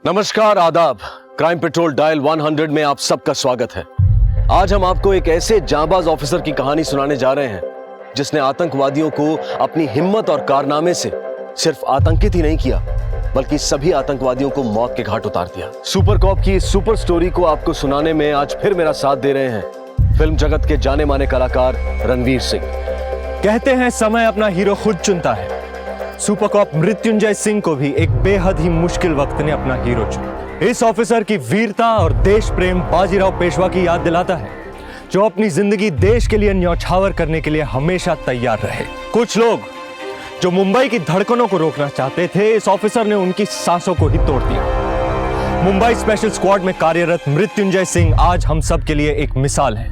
नमस्कार, आदाब। Crime petrol dial 100 में आप सबका स्वागत है। आज हम आपको एक ऐसे जांबाज ऑफिसर की कहानी सुनाने जा रहे हैं जिसने आतंकवादियों को अपनी हिम्मत और कारनामे से सिर्फ आतंकित ही नहीं किया बल्कि सभी आतंकवादियों को मौत के घाट उतार दिया। सुपर कॉप की इस सुपर स्टोरी को आपको सुनाने में आज फिर मेरा साथ दे रहे हैं फिल्म जगत के जाने माने कलाकार रणवीर सिंह। कहते हैं समय अपना हीरो खुद चुनता है। सुपर कॉप मृत्युंजय सिंह को भी एक बेहद ही मुश्किल वक्त ने अपना हीरो चुना। इस ऑफिसर की वीरता और देश प्रेम बाजीराव पेशवा की याद दिलाता है, जो अपनी जिंदगी देश के लिए न्यौछावर करने के लिए हमेशा तैयार रहे। कुछ लोग जो मुंबई की धड़कनों को रोकना चाहते थे, इस ऑफिसर ने उनकी सांसों को ही तोड़ दिया। मुंबई स्पेशल स्क्वाड में कार्यरत मृत्युंजय सिंह आज हम सब के लिए एक मिसाल है।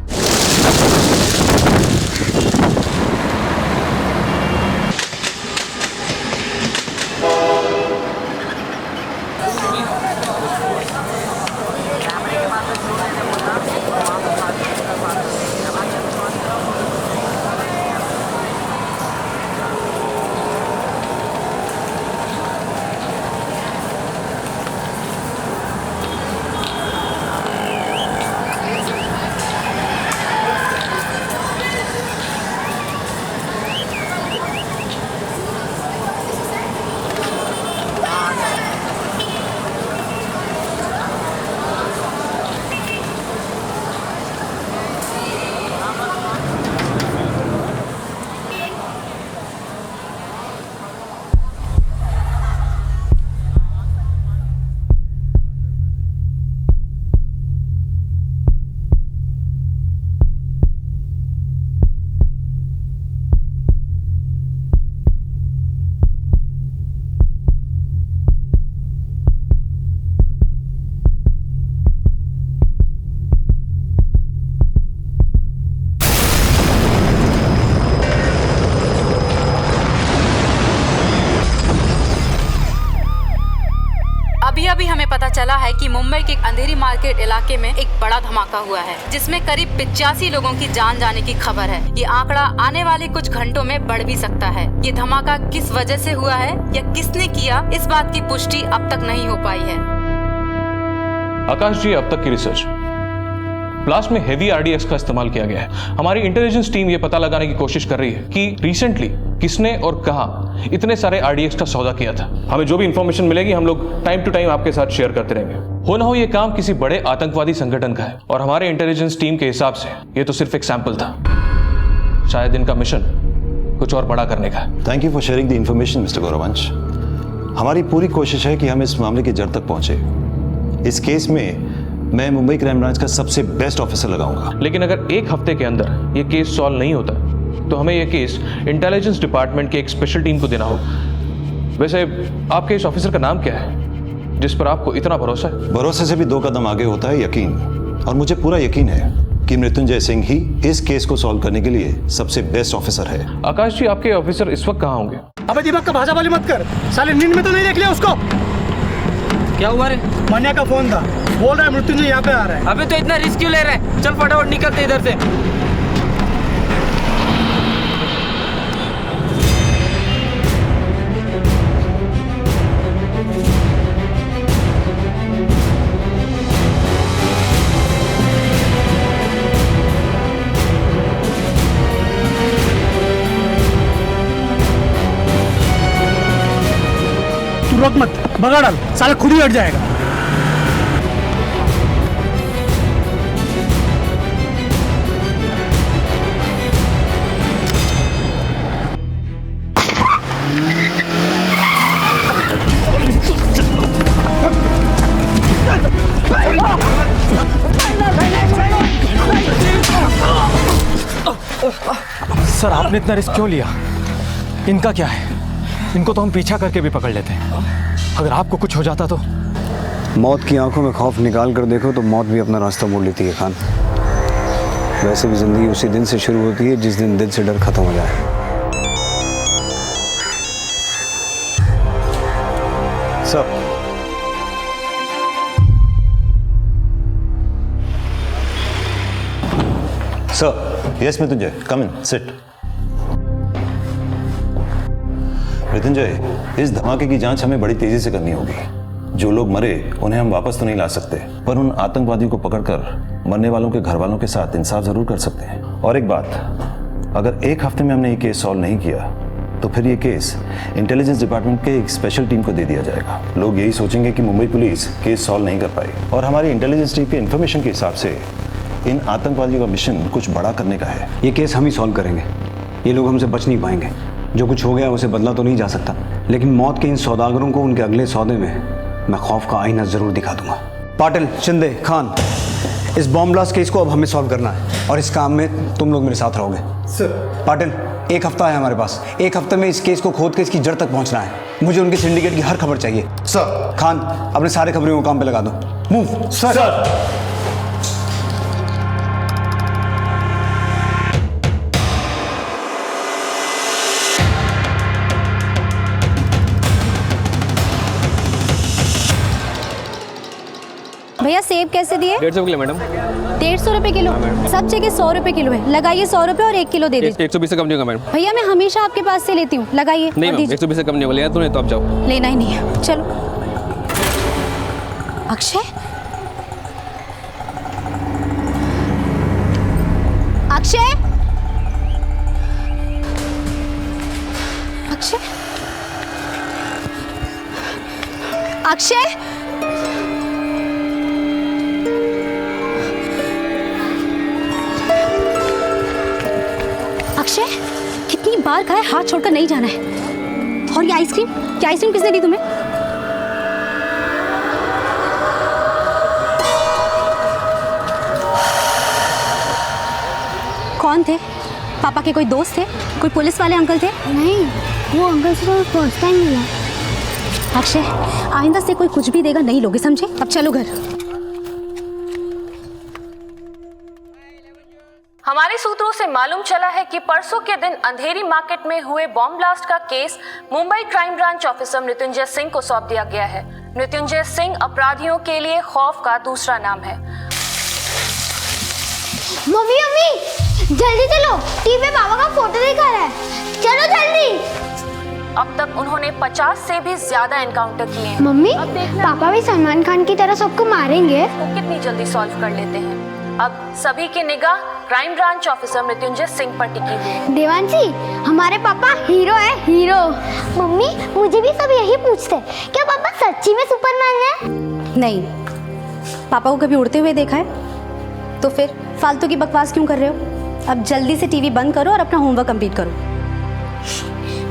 अभी हमें पता चला है कि मुंबई के अंधेरी मार्केट इलाके में एक बड़ा धमाका हुआ है, जिसमें करीब 85 लोगों की जान जाने की खबर है। ये आंकड़ा आने वाले कुछ घंटों में बढ़ भी सकता है। ये धमाका किस वजह से हुआ है या किसने किया, इस बात की पुष्टि अब तक नहीं हो पाई है। आकाश जी, अब तक की रिसर्च ब्लास्ट में हेवी आरडीएक्स का इस्तेमाल किया गया है। हमारी इंटेलिजेंस टीम ये पता लगाने की कोशिश कर रही है कि रिसेंटली किसने और कहां इतने सारे आरडीएक्स का सौदा किया था। हमें जो भी इंफॉर्मेशन मिलेगी हम लोग टाइम टू टाइम आपके साथ शेयर करते रहेंगे। हो ना हो ये काम किसी बड़े आतंकवादी संगठन का है और हमारे इंटेलिजेंस टीम के हिसाब से ये तो सिर्फ एक सैंपल था। शायद इनका मिशन कुछ और बड़ा करने का है। Thank you for sharing the information mister Gauravansh. हमारी पूरी कोशिश है कि हम इस मामले की जड़ तक पहुंचे। इस केस में मैं मुंबई क्राइम ब्रांच का सबसे बेस्ट ऑफिसर लगाऊंगा। लेकिन अगर एक हफ्ते के अंदर ये केस सॉल्व नहीं होता तो हमें ये केस इंटेलिजेंस डिपार्टमेंट की एक स्पेशल टीम को देना होगा। वैसे आपके इस ऑफिसर का नाम क्या है जिस पर आपको इतना भरोसा है? भरोसे से भी 2 कदम आगे होता है यकीन, और मुझे पूरा यकीन है कि मृत्युंजय सिंह ही इस केस को सॉल्व करने के लिए सबसे बेस्ट ऑफिसर है। आकाश जी, आपके ऑफिसर इस वक्त कहाँ होंगे? अबे दीपक का भाषा वाली मत कर, साले नींद में तो नहीं देख लिया उसको? क्या हुआ रे? मन्या का फोन था, बोल रहा है मृत्युंजय यहाँ पे आ रहा है। अबे तो इतना रिस्क क्यों ले रहा है? चल फटाफट निकलते इधर से। तू रोक मत, भगा डाल, साला खुद ही हट जाएगा। सर, आपने इतना रिस्क क्यों लिया? इनका क्या है? इनको तो हम पीछा करके भी पकड़ लेते हैं। अगर आपको कुछ हो जाता तो? मौत की आंखों में खौफ निकाल कर देखो तो मौत भी अपना रास्ता मोड़ लेती है खान। वैसे भी जिंदगी उसी दिन से शुरू होती है जिस दिन दिल से डर खत्म हो जाए। सर, सर, यस मृत्युंजय, कम इन, सिट। मृत्युंजय, इस धमाके की जांच हमें बड़ी तेजी से करनी होगी। जो लोग मरे उन्हें हम वापस तो नहीं ला सकते, पर उन आतंकवादियों को पकड़कर मरने वालों के घर वालों के साथ इंसाफ जरूर कर सकते हैं। और एक बात, अगर एक हफ्ते में हमने ये केस सॉल्व नहीं किया तो फिर ये केस इंटेलिजेंस डिपार्टमेंट के एक स्पेशल टीम को दे दिया जाएगा। लोग यही सोचेंगे कि मुंबई पुलिस केस सॉल्व नहीं कर पाई, और हमारी इंटेलिजेंस टीम की इन्फॉर्मेशन के हिसाब से इन आतंकवादियों का मिशन कुछ बड़ा करने का है। ये केस हम ही सॉल्व करेंगे, ये लोग हमसे बच नहीं पाएंगे। जो कुछ हो गया उसे बदला तो नहीं जा सकता, लेकिन मौत के इन सौदागरों को उनके अगले सौदे में मैं खौफ का आईना जरूर दिखा दूंगा। पाटिल, शिंदे, खान, इस बॉम्ब ब्लास्ट केस को अब हमें सॉल्व करना है और इस काम में तुम लोग मेरे साथ रहोगे। सर। पाटिल, एक हफ्ता है हमारे पास, एक हफ्ते में इस केस को खोद के इसकी जड़ तक पहुंचना है। मुझे उनके सिंडिकेट की हर खबर चाहिए। सर। खान, अपने सारे खबरों को काम पे लगा दो। मूव। सर। भैया सेब कैसे दिए? 150 किलो मैडम। 150 रुपए किलो? सब जगह 100 रुपए किलो है, लगाइए 100 रुपए और 1 किलो दे दीजिए। 120 से कम नहीं होगा मैडम। भैया मैं हमेशा आपके पास से लेती हूँ, लगाइए। नहीं मैम, 120 से कम नहीं होगा, तो नहीं तो आप जाओ। लेना ही नहीं है, चलो। अक्षय, अक्षय, अक्षय, अक्षय, अक्षय, कितनी बार कहा है हाथ छोड़कर नहीं जाना है। और ये आइसक्रीम, क्या आइसक्रीम किसने दी तुम्हें? कौन थे? पापा के कोई दोस्त थे? कोई पुलिस वाले अंकल थे? नहीं, वो अंकल से तो फर्स्ट टाइम मिला। अक्षय, आइंदा से कोई कुछ भी देगा नहीं लोगे, समझे? अब चलो घर। हमारे सूत्रों से मालूम चला है कि परसों के दिन अंधेरी मार्केट में हुए बॉम्ब ब्लास्ट का case Mumbai crime branch officer Mrityunjay Singh को सौंप दिया गया है। मृत्युंजय सिंह अपराधियों के लिए खौफ का दूसरा नाम है। मम्मी मम्मी जल्दी चलो, टीवी पे पापा का फोटो दिखा रहा है, चलो जल्दी। अब तक उन्होंने 50 से भी ज्यादा एनकाउंटर किए हैं। मम्मी, पापा भी सलमान खान की तरह सबको मारेंगे? वो कितनी जल्दी सॉल्व कर लेते हैं। अब सभी की निगाह crime branch officer Mrityunjay Singh पर टिकी हुई है। देवांशी, हमारे पापा हीरो है, हीरो। मम्मी, मुझे भी सब यही पूछते हैं, क्या पापा सच्ची में सुपरमैन है? नहीं, पापा को कभी उड़ते हुए देखा है? तो फिर फालतू की बकवास क्यों कर रहे हो? अब जल्दी से टीवी बंद करो और अपना होमवर्क कंप्लीट करो।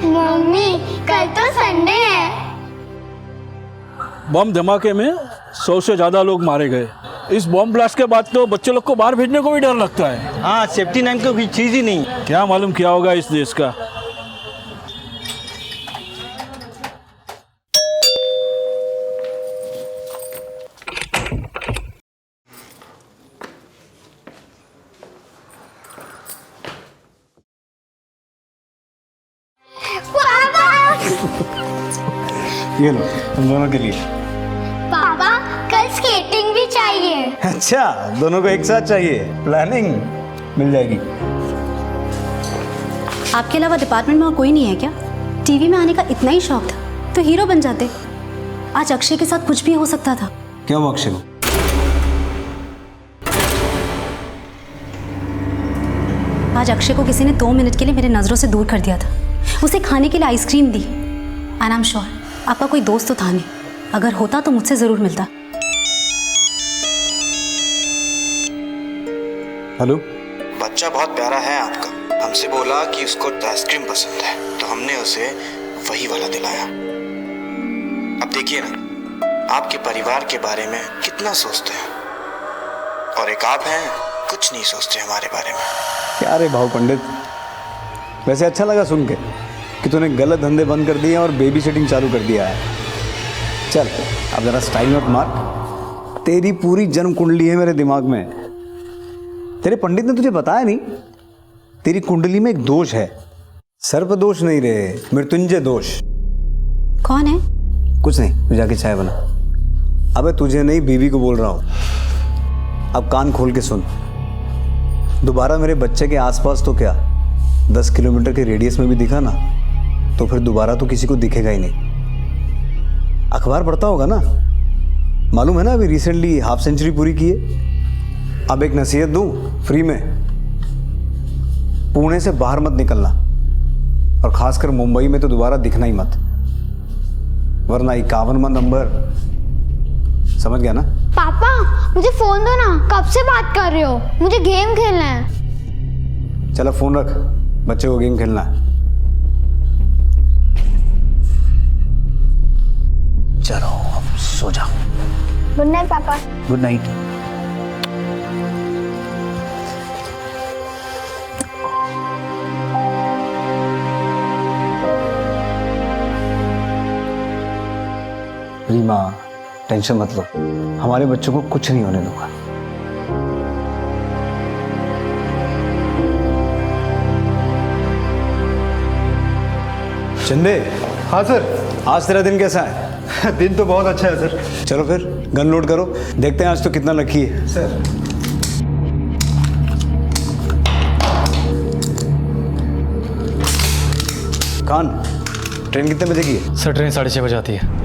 मम्मी, कल तो संडे है। बम धमाके में 100 से ज्यादा लोग मारे गए। इस बॉम्ब ब्लास्ट के बाद तो बच्चे लोग को बाहर भेजने को भी डर लगता है। हाँ, सेफ्टी नाम की कोई चीज ही नहीं। क्या मालूम क्या होगा इस देश का। ये लो, तुम दोनों के लिए। पापा, कल स्केटिंग भी चाहिए। अच्छा, दोनों को एक साथ चाहिए। प्लानिंग मिल जाएगी। आपके अलावा डिपार्टमेंट में और कोई नहीं है क्या? टीवी में आने का इतना ही शौक था तो हीरो बन जाते। आज अक्षय के साथ कुछ भी हो सकता था। क्या हुआ अक्षय को? आज अक्षय को किसी ने 2 मिनट के लिए मेरे नजरों से दूर कर दिया था। उसे खाने के लिए ice cream the. And I am sure आपका कोई दोस्त तो था नहीं, अगर होता तो मुझसे जरूर मिलता। हेलो, बच्चा बहुत प्यारा है आपका, हमसे बोला कि उसको आइसक्रीम पसंद है, तो हमने उसे वही वाला दिलाया। अब देखिए ना, आपके परिवार के बारे में कितना सोचते हैं, और एक आप हैं कुछ नहीं सोचते हमारे बारे में। क्या रे भाव पंडित, वैसे अच्छा लगा सुन के कि तूने गलत धंधे बंद कर दिए और बेबी सिटिंग चालू कर दिया है। चल अब जरा स्टाइल मत मार, तेरी पूरी जन्म कुंडली है मेरे दिमाग में। तेरे पंडित ने तुझे बताया नहीं, तेरी कुंडली में एक दोष है। सर्प दोष नहीं रे, मृत्युंजय दोष। कौन है? कुछ नहीं, तू जाके चाय बना। अबे तुझे नहीं, बीवी को बोल रहा हूं। अब कान खोल के सुन, दोबारा मेरे बच्चे के आसपास तो क्या 10 किलोमीटर के रेडियस में भी दिखा ना, तो फिर दोबारा तो किसी को दिखेगा ही नहीं। अखबार पढ़ता होगा ना, मालूम है ना, अभी रिसेंटली हाफ सेंचुरी पूरी की है। अब एक नसीहत दूं फ्री में, पुणे से बाहर मत निकलना, और खासकर मुंबई में तो दोबारा दिखना ही मत, वरना 51वां नंबर, समझ गया ना? पापा मुझे फोन दो ना, कब से बात कर रहे हो, मुझे गेम खेलना है। चलो फोन रख, बच्चे को गेम खेलना है। चलो अब सो जाओ। गुड नाइट पापा। Good night. रीमा टेंशन मत लो, हमारे बच्चों को कुछ नहीं होने दूंगा। चंदे। हाँ सर। आज तेरा दिन कैसा है? दिन तो बहुत अच्छा है सर। चलो फिर गन लोड करो, देखते हैं आज तो कितना लकी है। सर खान, ट्रेन कितने बजे की है? सर ट्रेन 6:30 बजे आती है।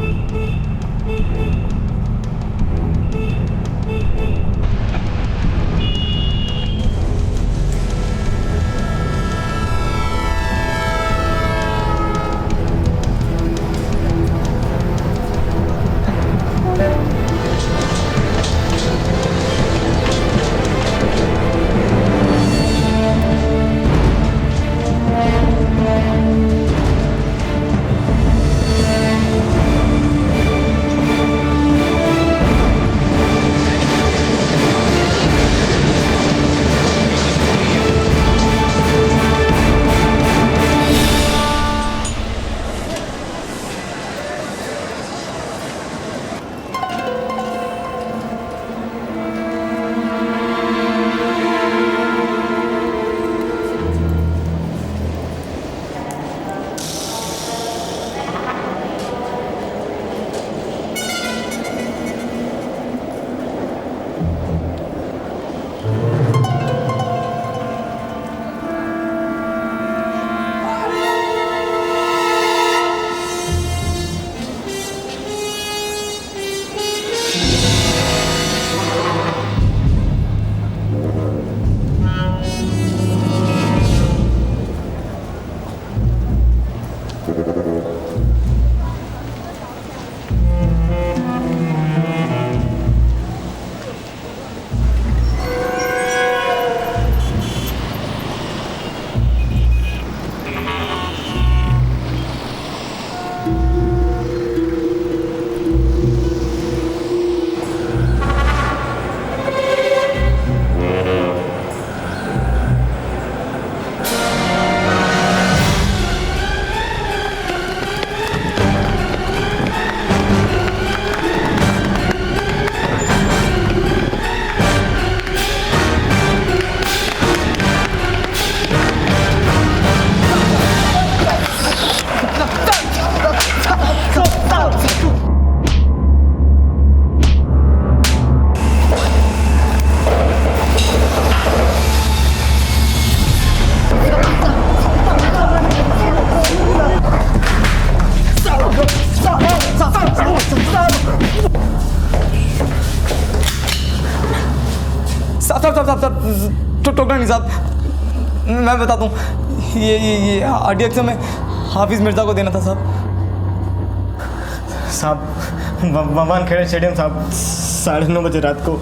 टोकरा नहीं साहब, मैं बता दूं, ये आरडीएक्स में हाफिज मिर्जा को देना था साहब। भगवान खेड़े स्टेडियम साहब 9:30 बजे रात को।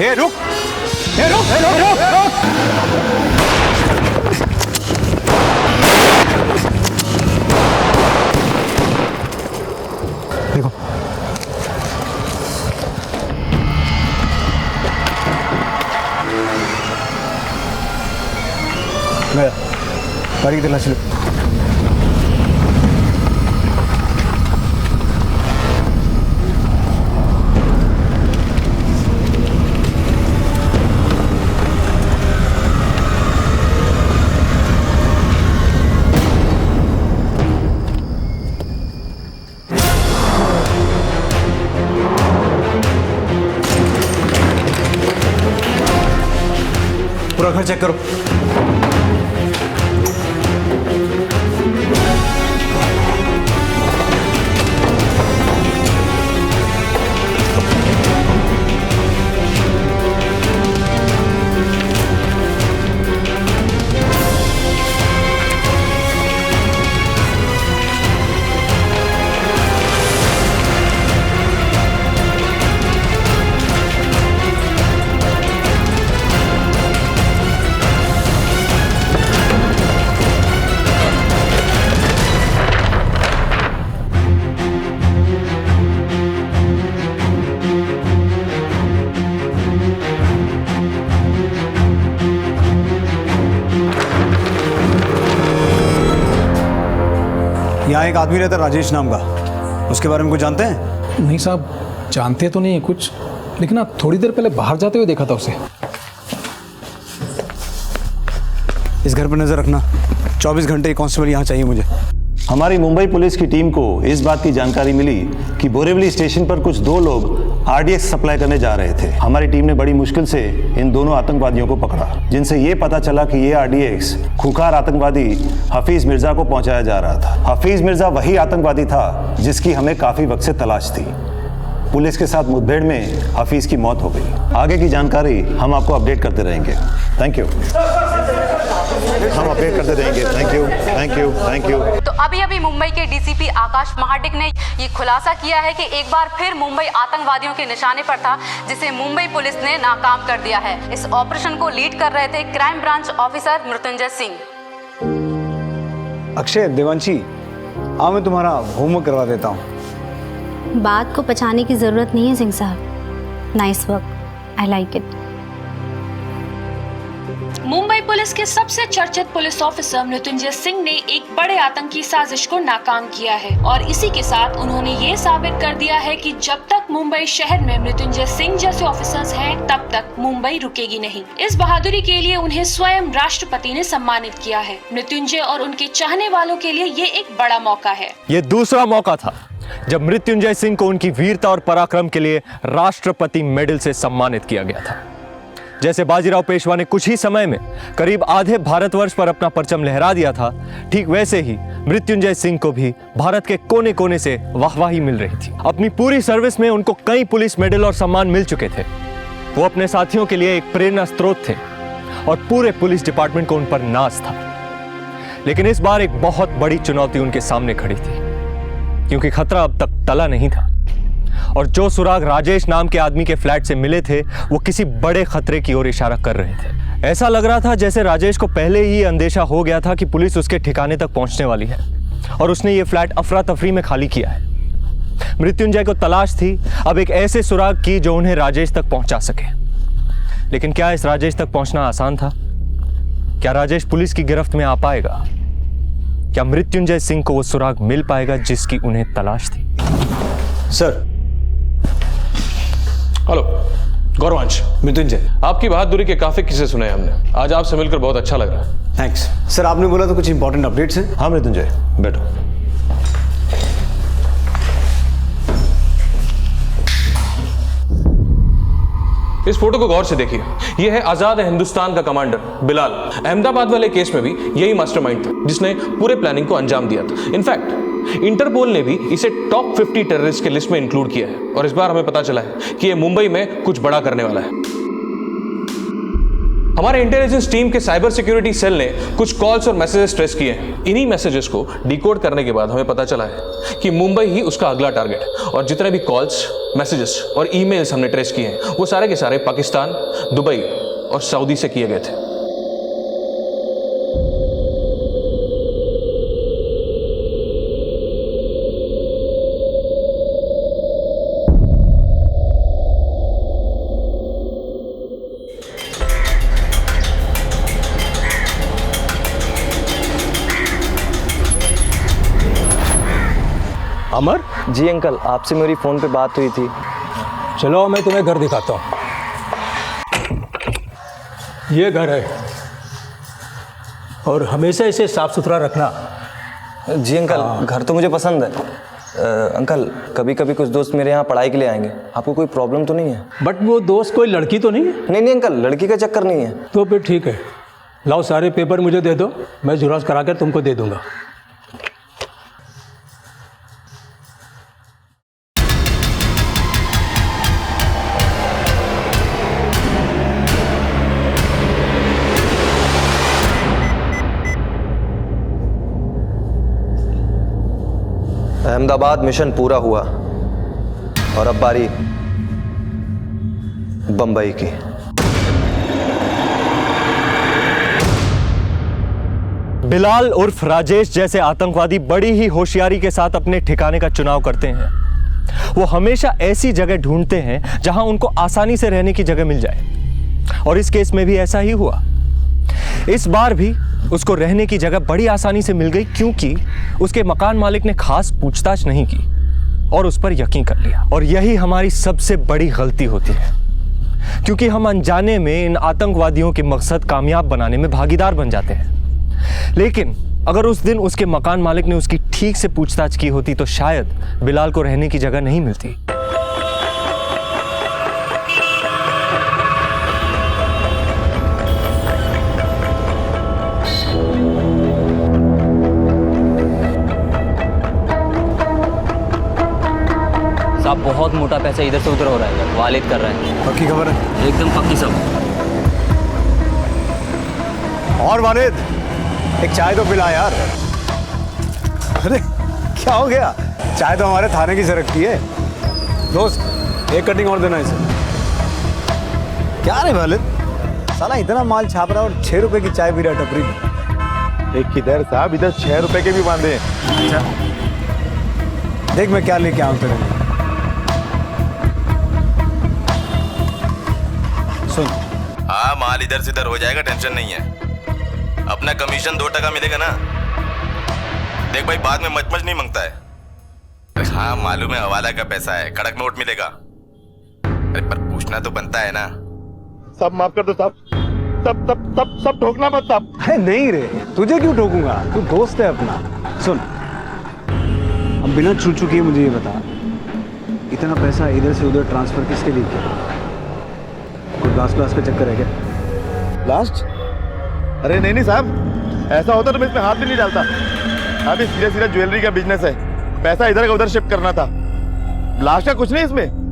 ए रुक, ए रुक, ए रुक, रुक, रुक। देखो गया गाड़ी की तलाशी लो। पूरा घर चेक करो। यहाँ एक आदमी रहता है राजेश नाम का, उसके बारे में कुछ जानते हैं? नहीं साहब, जानते तो नहीं है कुछ, लेकिन आप थोड़ी देर पहले बाहर जाते हुए देखा था उसे। इस घर पर नजर रखना, 24 घंटे कांस्टेबल यहाँ चाहिए मुझे। हमारी मुंबई पुलिस की टीम को इस बात की जानकारी मिली कि बोरीवली स्टेशन पर कुछ 2 लोग आरडीएक्स सप्लाई करने जा रहे थे। हमारी टीम ने बड़ी मुश्किल से इन दोनों आतंकवादियों को पकड़ा, जिनसे ये पता चला कि ये आरडीएक्स खूंखार आतंकवादी हफीज मिर्जा को पहुंचाया जा रहा था। हफीज मिर्जा वही आतंकवादी था जिसकी हमें काफी वक्त से तलाश थी। पुलिस के साथ मुठभेड़ में हफीज की मौत हो गई। आगे की जानकारी हम आपको अपडेट करते रहेंगे। Thank you. हम अपडेट करते रहेंगे। Thank you, thank you, thank you. तो अभी मुंबई के डीसीपी आकाश महाडिक ने ये खुलासा किया है कि एक बार फिर मुंबई आतंकवादियों के निशाने पर था, जिसे मुंबई पुलिस ने नाकाम कर दिया है। इस ऑपरेशन को लीड कर रहे थे crime branch officer Mrityunjay Singh. Akshay, Devanshi, आओ मैं तुम्हारा होमवर्क करवा देता हूँ। बात को पछाने की जरूरत नहीं है सिंह साहब। Nice work, I like it. Mumbai police के सबसे चर्चित पुलिस ऑफिसर मृत्युंजय सिंह ने एक बड़े आतंकी साजिश को नाकाम किया है और इसी के साथ उन्होंने ये साबित कर दिया है कि जब तक मुंबई शहर में मृत्युंजय सिंह जैसे ऑफिसर्स हैं, तब तक मुंबई रुकेगी नहीं। इस बहादुरी के लिए उन्हें स्वयं राष्ट्रपति ने सम्मानित किया है। मृत्युंजय और उनके चाहने वालों के लिए ये एक बड़ा मौका है। ये दूसरा मौका था जब मृत्युंजय सिंह को उनकी वीरता और पराक्रम के लिए राष्ट्रपति मेडल से सम्मानित किया गया था। जैसे बाजीराव पेशवा ने कुछ ही समय में करीब आधे भारतवर्ष पर अपना परचम लहरा दिया था, ठीक वैसे ही मृत्युंजय सिंह को भी भारत के कोने कोने से वाहवाही मिल रही थी। अपनी पूरी सर्विस में उनको कई पुलिस मेडल और सम्मान मिल चुके थे। वो अपने साथियों के लिए एक प्रेरणा स्रोत थे और पूरे पुलिस डिपार्टमेंट को उन पर नाज था। लेकिन इस बार एक बहुत बड़ी चुनौती उनके सामने खड़ी थी, क्योंकि खतरा अब तक टला नहीं था और जो सुराग राजेश नाम के आदमी के फ्लैट से मिले थे, वो किसी बड़े खतरे की ओर इशारा कर रहे थे। ऐसा लग रहा था जैसे राजेश को पहले ही अंदेशा हो गया था कि पुलिस उसके ठिकाने तक पहुंचने वाली है और उसने ये फ्लैट अफरा तफरी में खाली किया है। मृत्युंजय को तलाश थी अब एक ऐसे सुराग की जो उन्हें राजेश तक पहुंचा सके। लेकिन क्या इस राजेश तक पहुंचना आसान था? क्या राजेश पुलिस की गिरफ्त में आ पाएगा? क्या मृत्युंजय सिंह को वो सुराग मिल पाएगा जिसकी उन्हें तलाश थी? सर। हेलो गौरवांश। मृत्युंजय, आपकी बहादुरी के काफी किस्से सुने हमने। आज आपसे मिलकर बहुत अच्छा लग रहा है। थैंक्स। सर, आपने बोला तो कुछ इंपॉर्टेंट अपडेट्स हैं? हाँ मृत्युंजय, बैठो। इस फोटो को गौर से देखिए। यह है आजाद हिंदुस्तान का कमांडर बिलाल। अहमदाबाद वाले केस में भी यही मास्टरमाइंड था जिसने पूरे प्लानिंग को अंजाम दिया था। इनफैक्ट इंटरपोल ने भी इसे टॉप 50 टेररिस्ट के लिस्ट में इंक्लूड किया है और इस बार हमें पता चला है कि यह मुंबई में कुछ बड़ा करने वाला है। हमारे इंटेलिजेंस टीम के साइबर सिक्योरिटी सेल ने कुछ कॉल्स और मैसेजेस ट्रेस किए हैं। इन्हीं मैसेजेस को डिकोड करने के बाद हमें पता चला है कि मुंबई ही उसका अगला टारगेट है और जितने भी कॉल्स, मैसेजेस और ईमेल्स हमने ट्रेस किए हैं वो सारे के सारे पाकिस्तान, दुबई और सऊदी से किए गए थे। अमर? जी अंकल, आपसे मेरी फ़ोन पे बात हुई थी। चलो मैं तुम्हें घर दिखाता हूँ। ये घर है और हमेशा इसे साफ सुथरा रखना। जी अंकल, घर तो मुझे पसंद है। अंकल, कभी कभी कुछ दोस्त मेरे यहाँ पढ़ाई के लिए आएंगे, आपको कोई प्रॉब्लम तो नहीं है? बट वो दोस्त कोई लड़की तो नहीं है? नहीं अंकल, लड़की का चक्कर नहीं है। तो फिर ठीक है, लाओ सारे पेपर मुझे दे दो, मैं ज़ेरॉक्स करा कर तुमको दे दूंगा। अहमदाबाद मिशन पूरा हुआ और अब बारी बंबई की। बिलाल उर्फ राजेश जैसे आतंकवादी बड़ी ही होशियारी के साथ अपने ठिकाने का चुनाव करते हैं। वो हमेशा ऐसी जगह ढूंढते हैं जहां उनको आसानी से रहने की जगह मिल जाए, और इस केस में भी ऐसा ही हुआ। इस बार भी उसको रहने की जगह बड़ी आसानी से मिल गई, क्योंकि उसके मकान मालिक ने खास पूछताछ नहीं की और उस पर यकीन कर लिया। और यही हमारी सबसे बड़ी गलती होती है, क्योंकि हम अनजाने में इन आतंकवादियों के मकसद कामयाब बनाने में भागीदार बन जाते हैं। लेकिन अगर उस दिन उसके मकान मालिक ने उसकी ठीक से पूछताछ की होती तो शायद बिलाल को रहने की जगह नहीं मिलती। साहब, बहुत मोटा पैसा इधर से उधर हो रहा है, वालिद कर रहा है। पक्की खबर है? एकदम पक्की सब। और वालिद, एक चाय तो पिला यार। अरे क्या हो गया? चाय तो हमारे थाने की सरकती है। दोस्त, एक कटिंग और देना इसे। क्या रे वालिद, साला इतना माल छाप रहा और 6 रुपए की चाय पी रहा टपरी में। एक किधर साहब, इधर 6 रुपए के भी बांधे। अच्छा, देख मैं क्या लेके आऊँ तेरे लिए। सुन, हाँ, माल इधर से इधर हो जाएगा, टेंशन नहीं है। अपना कमीशन 2% मिलेगा ना। देख भाई, बाद में मच नहीं मांगता है। हाँ मालूम है, हवाला का पैसा है, कड़क नोट मिलेगा। अरे पर पूछना तो बनता है ना। सब माफ कर दो साहब, सब ठोकना मत साहब। अरे नहीं रे, तुझे क्यों ठोकूंगा, तू दोस्त है अपना। सुन, अब बिना चूचू किए मुझे ये बता, इतना पैसा इधर से उधर ट्रांसफर किसके लिए किया? कोई लास्ट का चक्कर है क्या? लास्ट? अरे नहीं साहब, ऐसा होता तो मैं इसमें हाथ भी नहीं डालता। अभी सीधा ज्वेलरी का बिजनेस है, पैसा इधर का उधर शिफ्ट करना था। लास्ट का कुछ नहीं इसमें।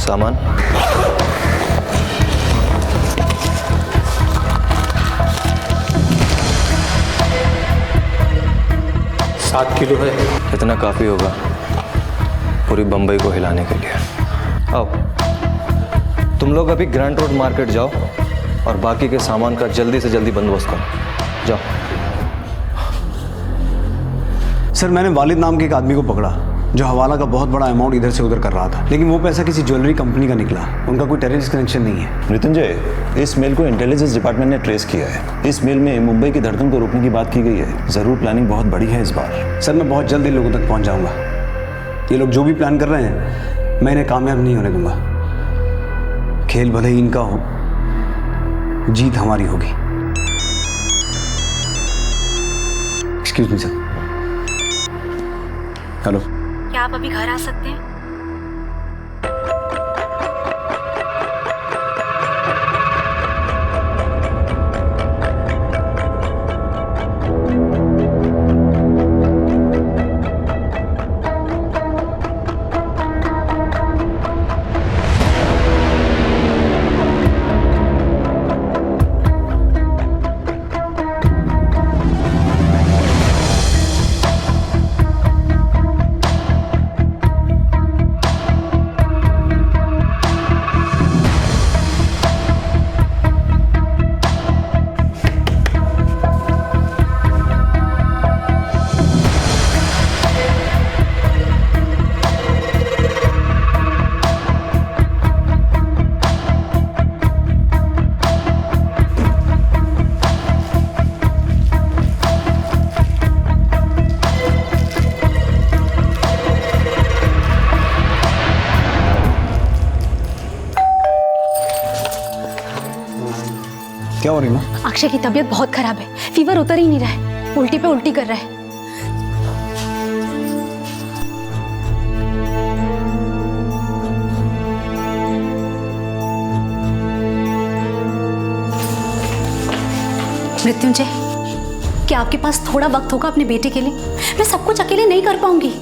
सामान 7 किलो है। इतना काफी होगा पूरी बंबई को हिलाने के लिए। आओ, तुम लोग अभी ग्रैंड रोड मार्केट जाओ और बाकी के सामान का जल्दी से जल्दी बंदोबस्त करो। जाओ। सर, मैंने वालिद नाम के एक आदमी को पकड़ा जो हवाला का बहुत बड़ा अमाउंट इधर से उधर कर रहा था, लेकिन वो पैसा किसी ज्वेलरी कंपनी का निकला। उनका कोई टेररिस्ट कनेक्शन नहीं है। मृत्युंजय, इस मेल को इंटेलिजेंस डिपार्टमेंट ने ट्रेस किया है। इस मेल में मुंबई की धड़कन को रोकने की बात की गई है। जरूर प्लानिंग बहुत बड़ी है इस बार। सर, मैं बहुत जल्द इन लोगों तक पहुंच जाऊंगा। ये लोग जो भी प्लान कर रहे हैं, मैं इन्हें कामयाब नहीं होने दूंगा। खेल भले ही इनका हो, जीत हमारी होगी। Excuse me sir. हेलो, क्या आप अभी घर आ सकते हैं? क्या हो रही माँ? अक्षय की तबीयत बहुत खराब है, फीवर उतर ही नहीं रहा है, उल्टी पे उल्टी कर रहा है। मृत्युंजय, क्या आपके पास थोड़ा वक्त होगा अपने बेटे के लिए? मैं सब कुछ अकेले नहीं कर पाऊंगी।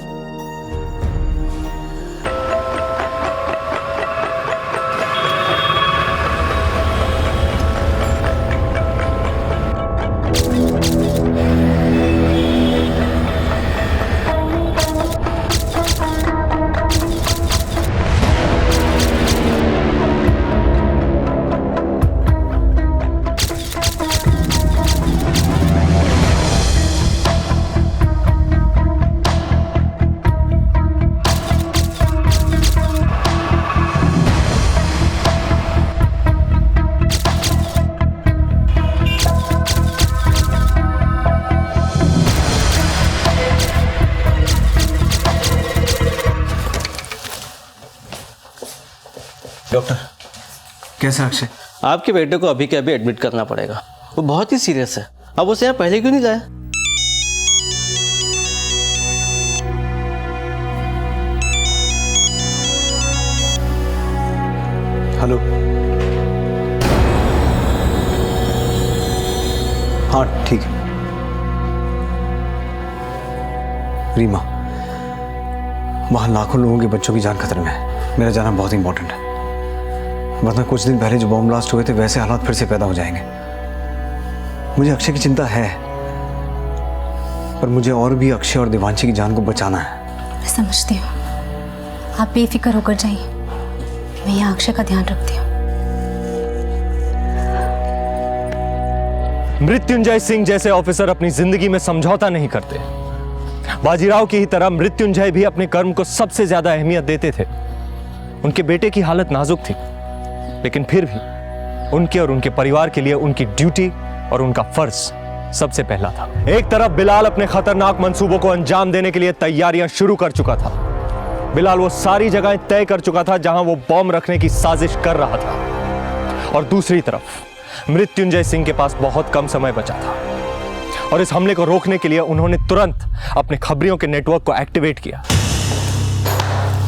डॉक्टर, कैसा अक्षय? आपके बेटे को अभी के अभी एडमिट करना पड़ेगा, वो बहुत ही सीरियस है। अब उसे यहाँ पहले क्यों नहीं लाया? हेलो, हाँ ठीक है। रीमा, वहां लाखों लोगों के बच्चों की जान खतरे में है, मेरा जाना बहुत इंपॉर्टेंट है, वरना कुछ दिन पहले जो बॉम्ब ब्लास्ट हुए थे वैसे हालात फिर से पैदा हो जाएंगे। मुझे अक्षय की चिंता है, पर मुझे और भी अक्षय और देवांशी की जान को बचाना है। मैं समझती हूँ, आप बेफिक्र होकर जाइए, मैं यहाँ अक्षय का ध्यान रखती हूँ। मृत्युंजय सिंह जैसे ऑफिसर अपनी जिंदगी में समझौता नहीं करते। बाजीराव की ही तरह मृत्युंजय भी अपने कर्म को सबसे ज्यादा अहमियत देते थे। उनके बेटे की हालत नाजुक थी, लेकिन फिर भी उनके और उनके परिवार के लिए उनकी ड्यूटी और उनका फर्ज सबसे पहला था। एक तरफ बिलाल अपने खतरनाक मंसूबों को अंजाम देने के लिए तैयारियां शुरू कर चुका था। बिलाल वो सारी जगहें तय कर चुका था जहां वो बॉम्ब रखने की साजिश कर रहा था, और दूसरी तरफ मृत्युंजय सिंह के पास बहुत कम समय बचा था, और इस हमले को रोकने के लिए उन्होंने तुरंत अपने खबरियों के नेटवर्क को एक्टिवेट किया।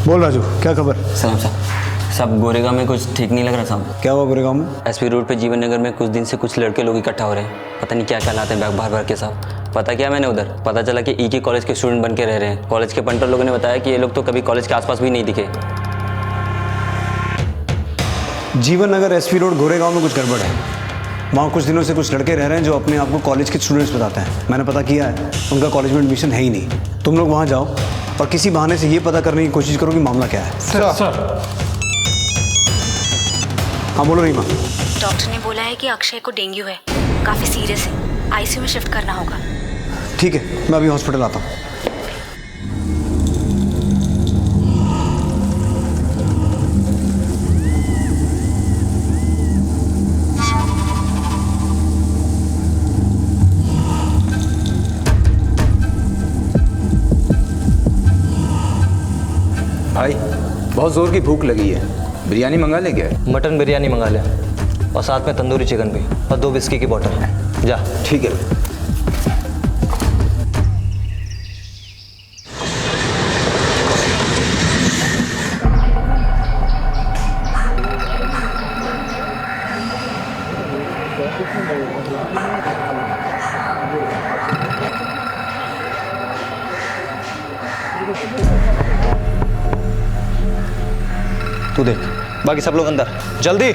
बोल राजू, क्या खबर? सलाम साहब, सब गोरेगांव में कुछ ठीक नहीं लग रहा साहब। क्या हुआ गोरेगांव में? एसपी रोड पे जीवन नगर में कुछ दिन से कुछ लड़के लोग इकट्ठा हो रहे हैं, पता नहीं क्या क्या लाते हैं बैग भर भर के साहब। पता क्या मैंने उधर पता चला कि ई के कॉलेज के स्टूडेंट बन के रह रहे हैं। कॉलेज के पंटर लोगों ने बताया कि ये लोग तो कभी कॉलेज के आसपास भी नहीं दिखे। जीवन नगर एसपी रोड गोरेगांव में कुछ गड़बड़ है। वहाँ कुछ दिनों से कुछ लड़के रह रहे हैं जो अपने आप को कॉलेज के स्टूडेंट्स बताते हैं। मैंने पता किया है, उनका कॉलेज में एडमिशन है ही नहीं। तुम लोग वहाँ जाओ और किसी बहाने से ये पता करने की कोशिश करो कि मामला क्या है। सर। हाँ बोलो रीमा। डॉक्टर ने बोला है कि अक्षय को डेंगू है, काफी सीरियस है, आईसीयू में शिफ्ट करना होगा। ठीक है, मैं अभी हॉस्पिटल आता हूँ। भाई बहुत जोर की भूख लगी है, बिरयानी मंगा ले क्या? मटन बिरयानी मंगा ले, और साथ में तंदूरी चिकन भी, और 2 विस्की की बोतल। जा। ठीक है। तू देख, बाकी सब लोग अंदर, जल्दी।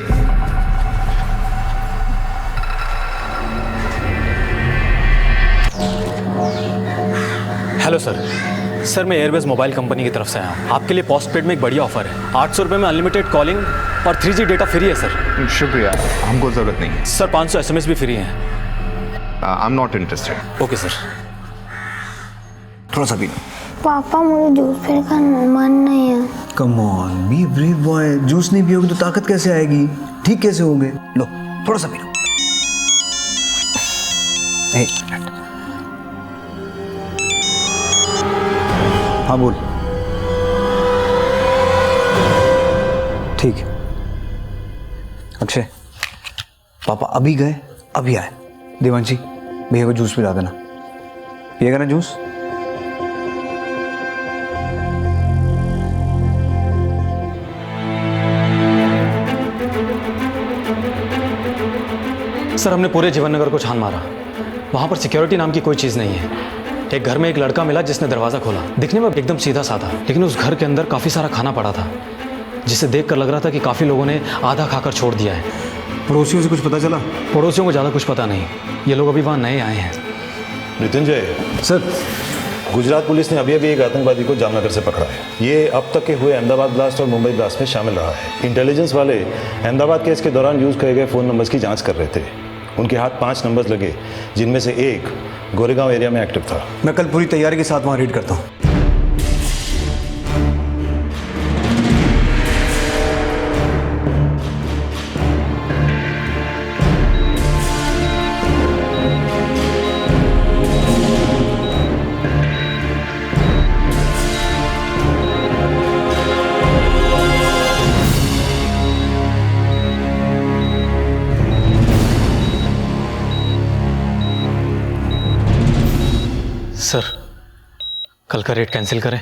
हेलो सर, मैं एयरवेज मोबाइल कंपनी की तरफ से आया हूँ। आपके लिए पोस्टपेड में एक बढ़िया ऑफर है। 800 रुपये में अनलिमिटेड कॉलिंग और 3G डेटा फ्री है सर। शुक्रिया, हमको जरूरत नहीं है सर। 500 SMS भी फ्री हैं। I am not interested. Okay sir. थोड़ा सा पीना। पापा मुझे जूस फिर का मन नहीं है। Come on be brave boy, juice नहीं पियोगे तो ताकत कैसे आएगी? ठीक कैसे होगे? लो थोड़ा सा पी लो। एक मिनट। हाँ बोल। ठीक है। अक्षय, पापा अभी गए अभी आए। देवांशी, भैया को जूस पिला देना। पिएगा ना जूस? सर, हमने पूरे जीवन नगर को छान मारा। वहाँ पर सिक्योरिटी नाम की कोई चीज़ नहीं है। एक घर में एक लड़का मिला जिसने दरवाज़ा खोला। दिखने में एकदम सीधा साधा, लेकिन उस घर के अंदर काफ़ी सारा खाना पड़ा था, जिसे देखकर लग रहा था कि काफ़ी लोगों ने आधा खाकर छोड़ दिया है। पड़ोसियों से कुछ पता चला? पड़ोसियों को ज़्यादा कुछ पता नहीं, ये लोग अभी वहाँ नए आए हैं। मृत्युंजय सर, गुजरात पुलिस ने अभी अभी एक आतंकवादी को जामनगर से पकड़ा है। ये अब तक के हुए अहमदाबाद ब्लास्ट और मुंबई ब्लास्ट में शामिल रहा है। इंटेलिजेंस वाले अहमदाबाद केस के दौरान यूज किए गए फ़ोन नंबर्स की जांच कर रहे थे। उनके हाथ 5 नंबर्स लगे, जिनमें से एक गोरेगांव एरिया में एक्टिव था। मैं कल पूरी तैयारी के साथ वहाँ रीड करता हूँ। सर, कल का रेट कैंसिल करें?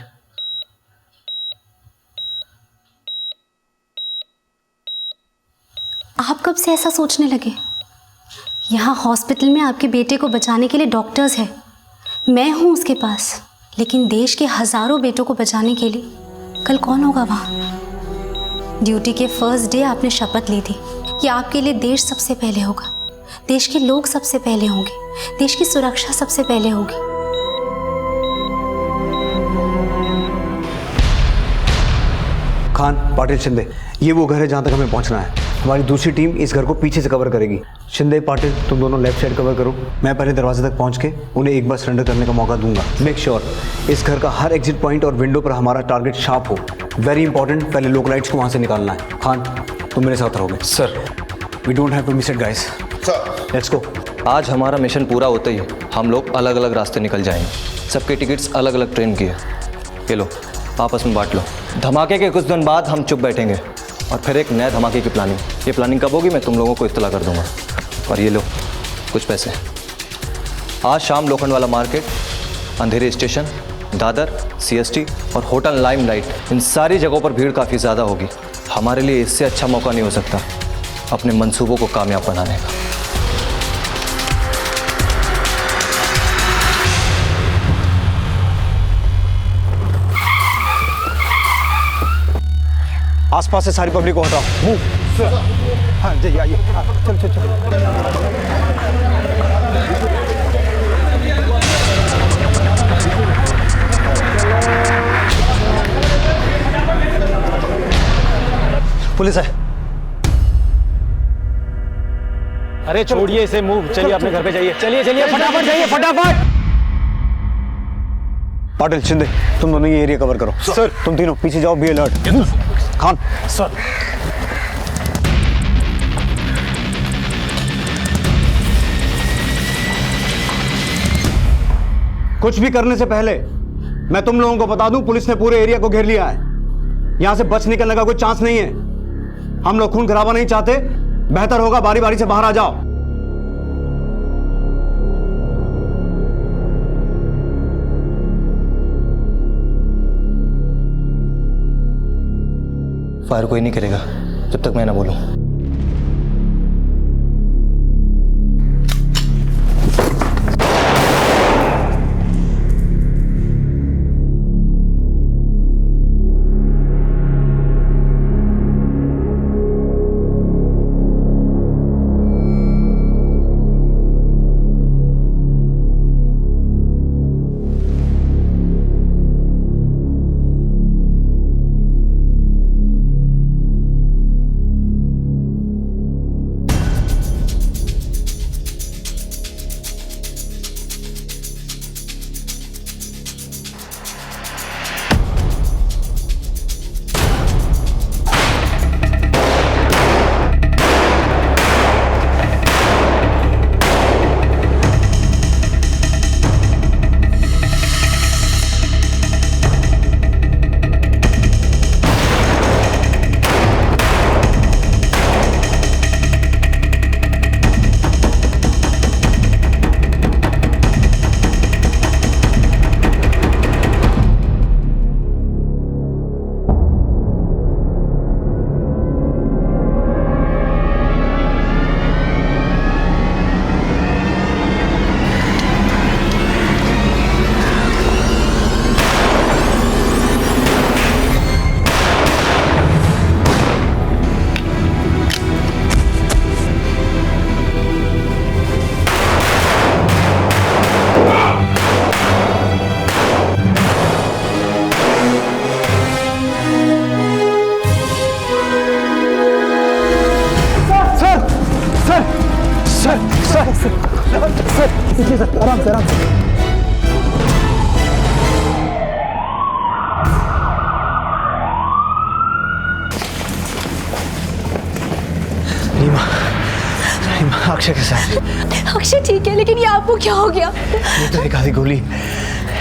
आप कब से ऐसा सोचने लगे? यहाँ हॉस्पिटल में आपके बेटे को बचाने के लिए डॉक्टर्स हैं, मैं हूँ उसके पास, लेकिन देश के हजारों बेटों को बचाने के लिए कल कौन होगा वहाँ? ड्यूटी के फर्स्ट डे आपने शपथ ली थी कि आपके लिए देश सबसे पहले होगा, देश के लोग सबसे पहले होंगे, देश की सुरक्षा सबसे पहले होगी। खान, पाटिल, शिंदे, ये वो घर है जहाँ तक हमें पहुँचना है। हमारी दूसरी टीम इस घर को पीछे से कवर करेगी। शिंदे, पाटिल, तुम दोनों लेफ्ट साइड कवर करो। मैं पहले दरवाजे तक पहुँच के उन्हें एक बार सरेंडर करने का मौका दूंगा। मेक श्योर इस घर का हर एग्जिट पॉइंट और विंडो पर हमारा टारगेट शार्प हो। वेरी इंपॉर्टेंट, पहले लोकलाइट्स को वहाँ से निकालना है। खान, तुम मेरे साथ रहोगे। Sir, we don't have to miss it guys. Let's go. आज हमारा मिशन पूरा होते ही हम लोग अलग अलग रास्ते निकल जाएंगे। सबके टिकट्स अलग अलग ट्रेन की है। ये लो, आपस में बांट लो। धमाके के कुछ दिन बाद हम चुप बैठेंगे और फिर एक नए धमाके की प्लानिंग। ये प्लानिंग कब होगी मैं तुम लोगों को इत्तला कर दूंगा। और ये लो कुछ पैसे। आज शाम लोखंडवाला मार्केट, अंधेरी स्टेशन, दादर, CST और होटल लाइमलाइट, इन सारी जगहों पर भीड़ काफ़ी ज़्यादा होगी। हमारे लिए इससे अच्छा मौका नहीं हो सकता अपने मंसूबों को कामयाब बनाने का। आसपास से सारी पब्लिक को हटाओ। मूव। हाँ जी, आइए। चल चल चल। पुलिस है। अरे छोड़िए इसे, मूव। चलिए अपने घर पे जाइए। चलिए चलिए, फटाफट जाइए, फटाफट। पाटिल, शिंदे, तुम दोनों ये एरिया कवर करो। सर, तुम तीनों पीछे जाओ, बी अलर्ट। खान। सर। कुछ भी करने से पहले मैं तुम लोगों को बता दूं, पुलिस ने पूरे एरिया को घेर लिया है। यहां से बच निकलने का कोई चांस नहीं है। हम लोग खून खराबा नहीं चाहते। बेहतर होगा बारी बारी से बाहर आ जाओ। फायर कोई नहीं करेगा जब तक मैं ना बोलूं। देखिए सर, आराम से आराम से। अक्षय के साथ। अक्षय ठीक है, लेकिन ये आपको क्या हो गया? ये तो एक आधी गोली,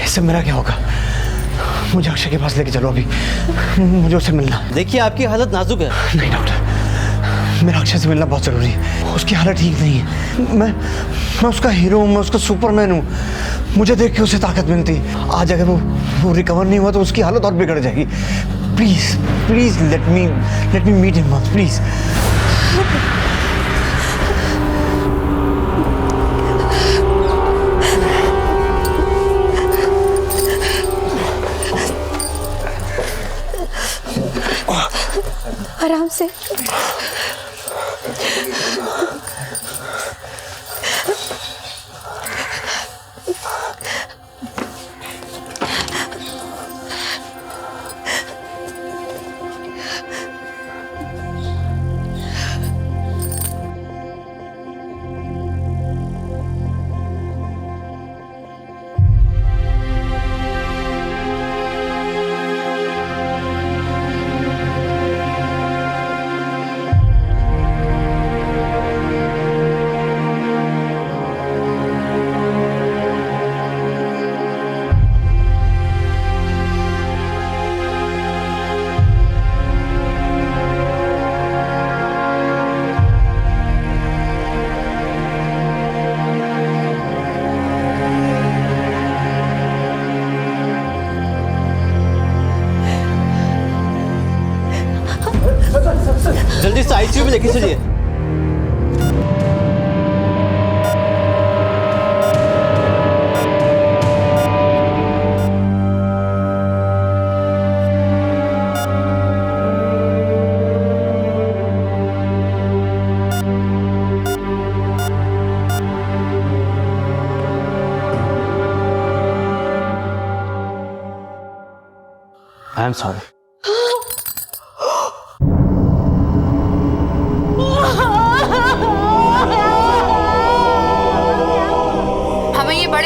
इससे मेरा क्या होगा? मुझे अक्षय के पास लेके चलो अभी, मुझे उससे मिलना। देखिए आपकी हालत नाजुक है। नहीं डॉक्टर, मेरा अक्षय से मिलना बहुत जरूरी है। उसकी हालत ठीक नहीं है। मैं उसका हीरो हूँ, मैं उसका सुपरमैन हूँ। मुझे देख के उसे ताकत मिलती। आज अगर वो रिकवर नहीं हुआ तो उसकी हालत और बिगड़ जाएगी। Please please let me meet him once, please. आराम से। जल्दी से आईसीयू में लेके चलिए। I am sorry.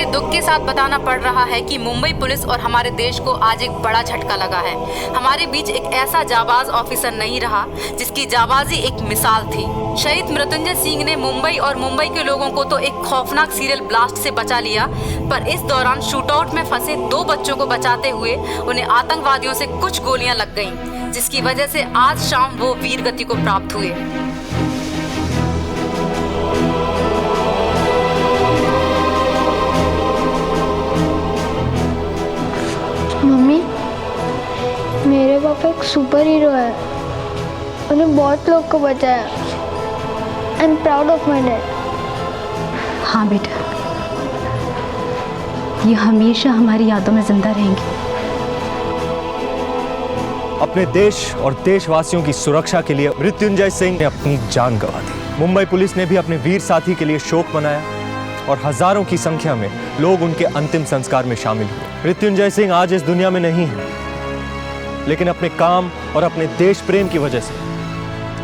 दुख के साथ बताना पड़ रहा है कि मुंबई पुलिस और हमारे देश को आज एक बड़ा झटका लगा है। हमारे बीच एक ऐसा जाबाज ऑफिसर नहीं रहा जिसकी जाबाजी एक मिसाल थी। शहीद मृत्युंजय सिंह ने मुंबई और मुंबई के लोगों को तो एक खौफनाक सीरियल ब्लास्ट से बचा लिया, पर इस दौरान शूटआउट में फंसे 2 बच्चों को बचाते हुए उन्हें आतंकवादियों से कुछ गोलियां लग गईं, जिसकी वजह से आज शाम वो वीर गति को प्राप्त हुए। मम्मी, मेरे पापा एक सुपर हीरो है। उन्हें बहुत लोग को बचाया। I am proud of my dad. हाँ बेटा, ये हमेशा हमारी यादों में जिंदा रहेंगे। अपने देश और देशवासियों की सुरक्षा के लिए मृत्युंजय सिंह ने अपनी जान गंवा दी। मुंबई पुलिस ने भी अपने वीर साथी के लिए शोक मनाया और हजारों की संख्या में लोग उनके अंतिम संस्कार में शामिल हुए। मृत्युंजय सिंह आज इस दुनिया में नहीं है, लेकिन अपने काम और अपने देश प्रेम की वजह से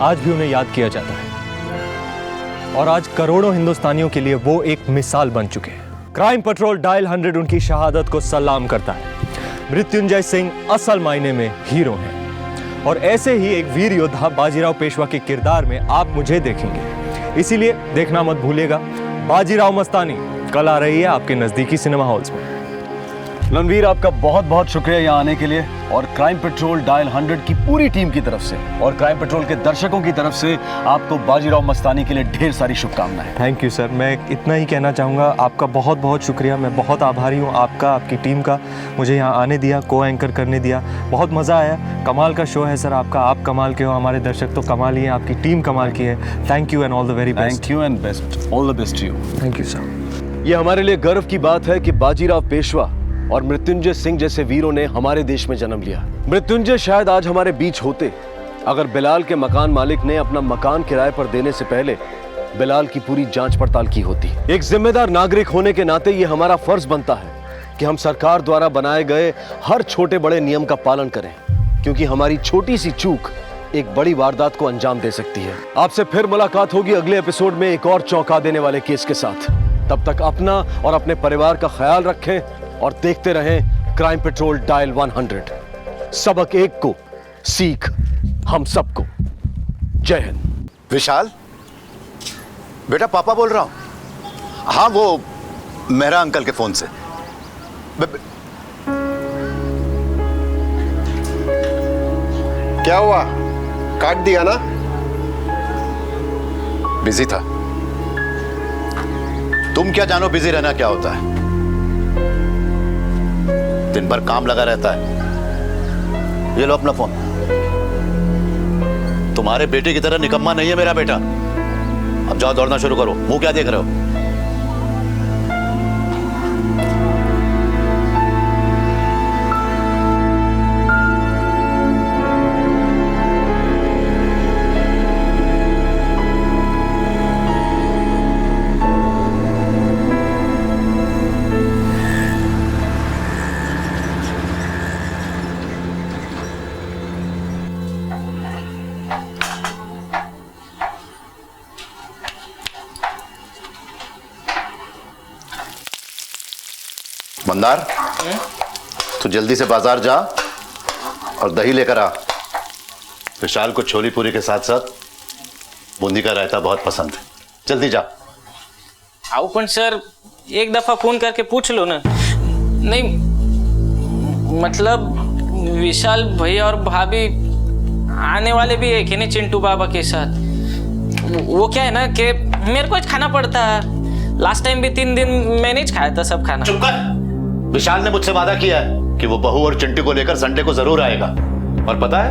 आज भी उन्हें याद किया जाता है। और आज करोड़ों हिंदुस्तानियों के लिए वो एक मिसाल बन चुके हैं। क्राइम पेट्रोल डायल 100 उनकी शहादत को सलाम करता है। मृत्युंजय सिंह असल मायने में हीरो हैं और ऐसे ही एक वीर योद्धा बाजीराव पेशवा के किरदार में आप मुझे देखेंगे। इसीलिए देखना मत भूलिएगा बाजीराव मस्तानी कल आ रही है आपके नजदीकी सिनेमा हॉल्स में। रणवीर, आपका बहुत बहुत शुक्रिया यहाँ आने के लिए और क्राइम पेट्रोल डायल 100 की पूरी टीम की तरफ से और क्राइम पेट्रोल के दर्शकों की तरफ से आपको बाजीराव मस्तानी के लिए ढेर सारी शुभकामनाएं। थैंक यू सर, मैं इतना ही कहना चाहूँगा, आपका बहुत बहुत शुक्रिया। मैं बहुत आभारी हूँ आपका, आपकी टीम का, मुझे यहाँ आने दिया, को एंकर करने दिया। बहुत मज़ा आया। कमाल का शो है सर आपका, आप कमाल के हो, हमारे दर्शक तो कमाल ही हैं, आपकी टीम कमाल की है। Thank you and all the very best. Thank you and best, all the best to you. Thank you sir. ये हमारे लिए गर्व की बात है कि बाजीराव पेशवा और मृत्युंजय सिंह जैसे वीरों ने हमारे देश में जन्म लिया। मृत्युंजय शायद आज हमारे बीच होते अगर बिलाल के मकान मालिक ने अपना मकान किराए पर देने से पहले बिलाल की पूरी जांच पड़ताल की होती। एक जिम्मेदार नागरिक होने के नाते ये हमारा फर्ज बनता है कि हम सरकार द्वारा बनाए गए हर छोटे बड़े नियम का पालन करें, क्योंकि हमारी छोटी सी चूक एक बड़ी वारदात को अंजाम दे सकती है। आपसे फिर मुलाकात होगी अगले एपिसोड में एक और चौंका देने वाले केस के साथ। तब तक अपना और अपने परिवार का ख्याल रखें और देखते रहें क्राइम पेट्रोल डायल 100। सबक एक को, सीख हम सबको। जय हिंद। विशाल बेटा, पापा बोल रहा हूं। हाँ, वो मेहरा अंकल के फोन से। क्या हुआ, काट दिया ना? बिजी था। तुम क्या जानो बिजी रहना क्या होता है? दिन भर काम लगा रहता है। ये लो अपना फोन। तुम्हारे बेटे की तरह निकम्मा नहीं है मेरा बेटा। अब जाओ दौड़ना शुरू करो। मुंह क्या देख रहे हो? मंदार, तू जल्दी से बाजार जा और दही लेकर आ। विशाल को छोली पूरी के साथ साथ बूंदी का रायता बहुत पसंद है। जल्दी जा। आओ पण सर, एक दफा फोन करके पूछ लो ना। नहीं मतलब विशाल भैया और भाभी आने वाले भी है कि नहीं चिंटू बाबा के साथ। वो क्या है ना कि मेरे को खाना पड़ता है। लास्ट टाइम भी 3 दिन मैंने ही खाया था सब खाना। चुप कर। विशाल ने मुझसे वादा किया है कि वो बहू और चिंटू को लेकर संडे को जरूर आएगा। और पता है,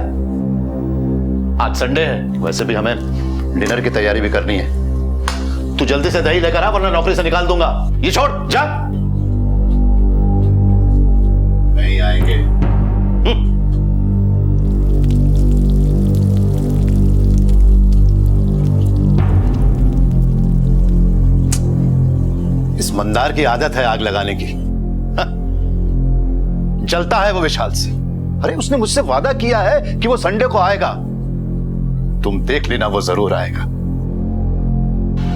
आज संडे है, वैसे भी हमें डिनर की तैयारी भी करनी है। तू जल्दी से दही लेकर आ वरना नौकरी से निकाल दूंगा। ये छोड़, जा। नहीं आएंगे। इस मंदार की आदत है आग लगाने की। जलता है वो विशाल से। अरे उसने मुझसे वादा किया है कि वो संडे को आएगा। तुम देख लेना, वो जरूर आएगा।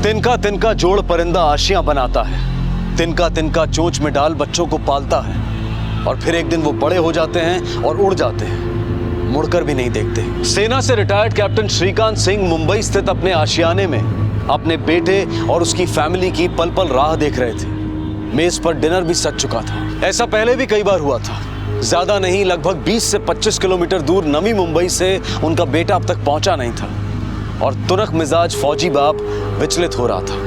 तिनका तिनका जोड़ परिंदा आशियां बनाता है। तिनका तिनका चोंच में डाल बच्चों को पालता है और फिर एक दिन वो बड़े हो जाते हैं और उड़ जाते हैं, मुड़कर भी नहीं देखते। सेना से रिटायर्ड कैप्टन श्रीकांत सिंह मुंबई स्थित अपने आशियाने में अपने बेटे और उसकी फैमिली की पल पल राह देख रहे थे। मेज पर डिनर भी सज चुका था। ऐसा पहले भी कई बार हुआ था। ज्यादा नहीं, लगभग 20 से 25 किलोमीटर दूर नवी मुंबई से उनका बेटा अब तक पहुंचा नहीं था और तुरक मिजाज फौजी बाप विचलित हो रहा था।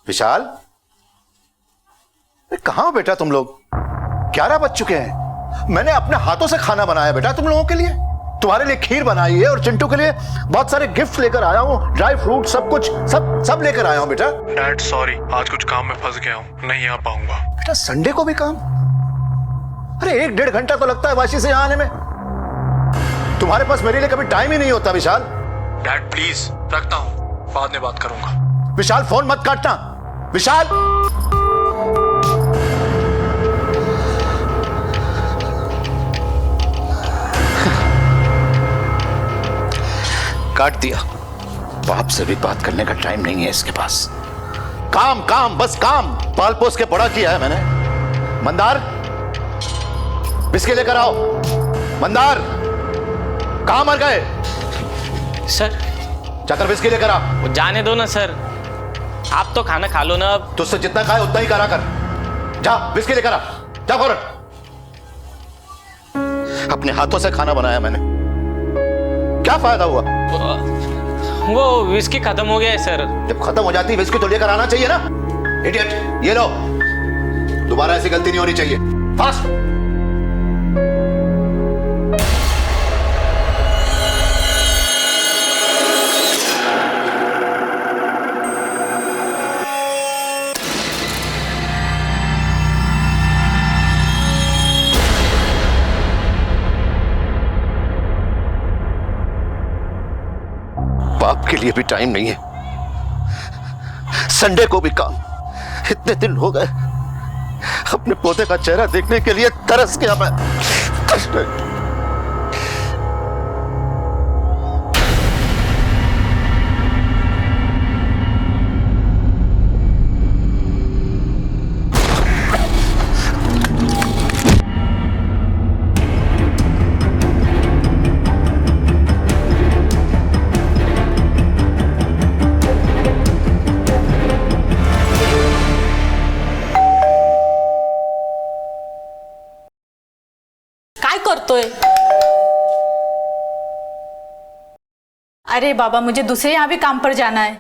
विशाल, कहां हो बेटा तुम लोग? 11 बज चुके हैं। मैंने अपने हाथों से खाना बनाया बेटा तुम लोगों के लिए। तुम्हारे लिए खीर बनाई है और चिंटू के लिए बहुत सारे गिफ्ट लेकर आया हूँ। ड्राई फ्रूट सब कुछ सब लेकर आया हूँ बेटा। डैड सॉरी, आज कुछ काम में फंस गया हूँ, नहीं आ पाऊंगा। बेटा संडे को भी काम? अरे 1-1.5 घंटा तो लगता है वाशी से यहाँ आने में। तुम्हारे पास मेरे लिए कभी टाइम ही नहीं होता विशाल। डैड प्लीज, रखता हूँ, बाद में बात करूंगा। विशाल फोन मत काटना। विशाल, काट दिया। बाप से भी बात करने का टाइम नहीं है इसके पास। काम काम बस काम। पाल पोस के बड़ा किया है मैंने। मंदार, बिस्किट लेकर आओ। मंदार, कहां मर गए? सर जाकर बिस्किट लेकर आ। जाने दो ना सर, आप तो खाना खा लो ना। अब तुझसे जितना खाए उतना ही करा कर। जा बिस्किट लेकर आ, जा फौरन। अपने हाथों से खाना बनाया मैंने, क्या फायदा हुआ? वो विस्की खत्म हो गया है सर। जब खत्म हो जाती विस्की तो लेकर आना चाहिए ना। इडियट, ये लो। दोबारा ऐसी गलती नहीं होनी चाहिए। फास्ट। बाप के लिए भी टाइम नहीं है। संडे को भी काम। इतने दिन हो गए अपने पोते का चेहरा देखने के लिए तरस गया मैं। काय करतोय? अरे बाबा, मुझे दूसरे यहाँ भी काम पर जाना है।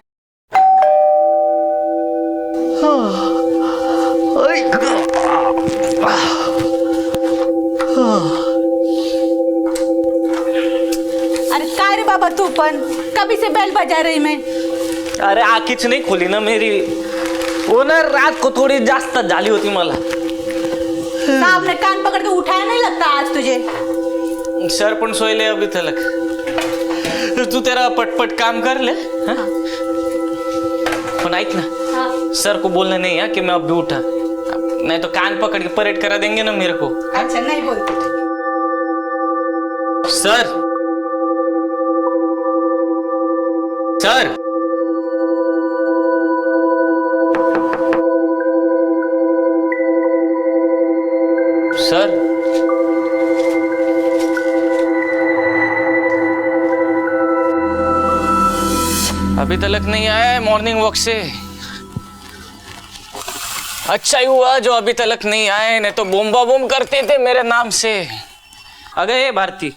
अरे काय रे बाबा, तू पण कभी से बेल बजा रही मैं। अरे आखीच नहीं खुली ना मेरी, वो ना रात को थोड़ी जास्त झाली होती मला। साहब ने कान पकड़ के उठाया नहीं लगता आज तुझे? सर पण सोयले अभी तलक। तू तेरा पटपट काम कर ले। हाँ? पण ऐक ना, सर को बोलना नहीं है कि मैं अब भी उठा, नहीं तो कान पकड़ के परेड करा देंगे ना मेरे को। अच्छा नहीं बोलते। सर सर सर अभी तक नहीं आया है मॉर्निंग वॉक से। अच्छा ही हुआ जो अभी तक नहीं आए, नहीं तो बोम्बा बोम करते थे मेरे नाम से। अगे भारती,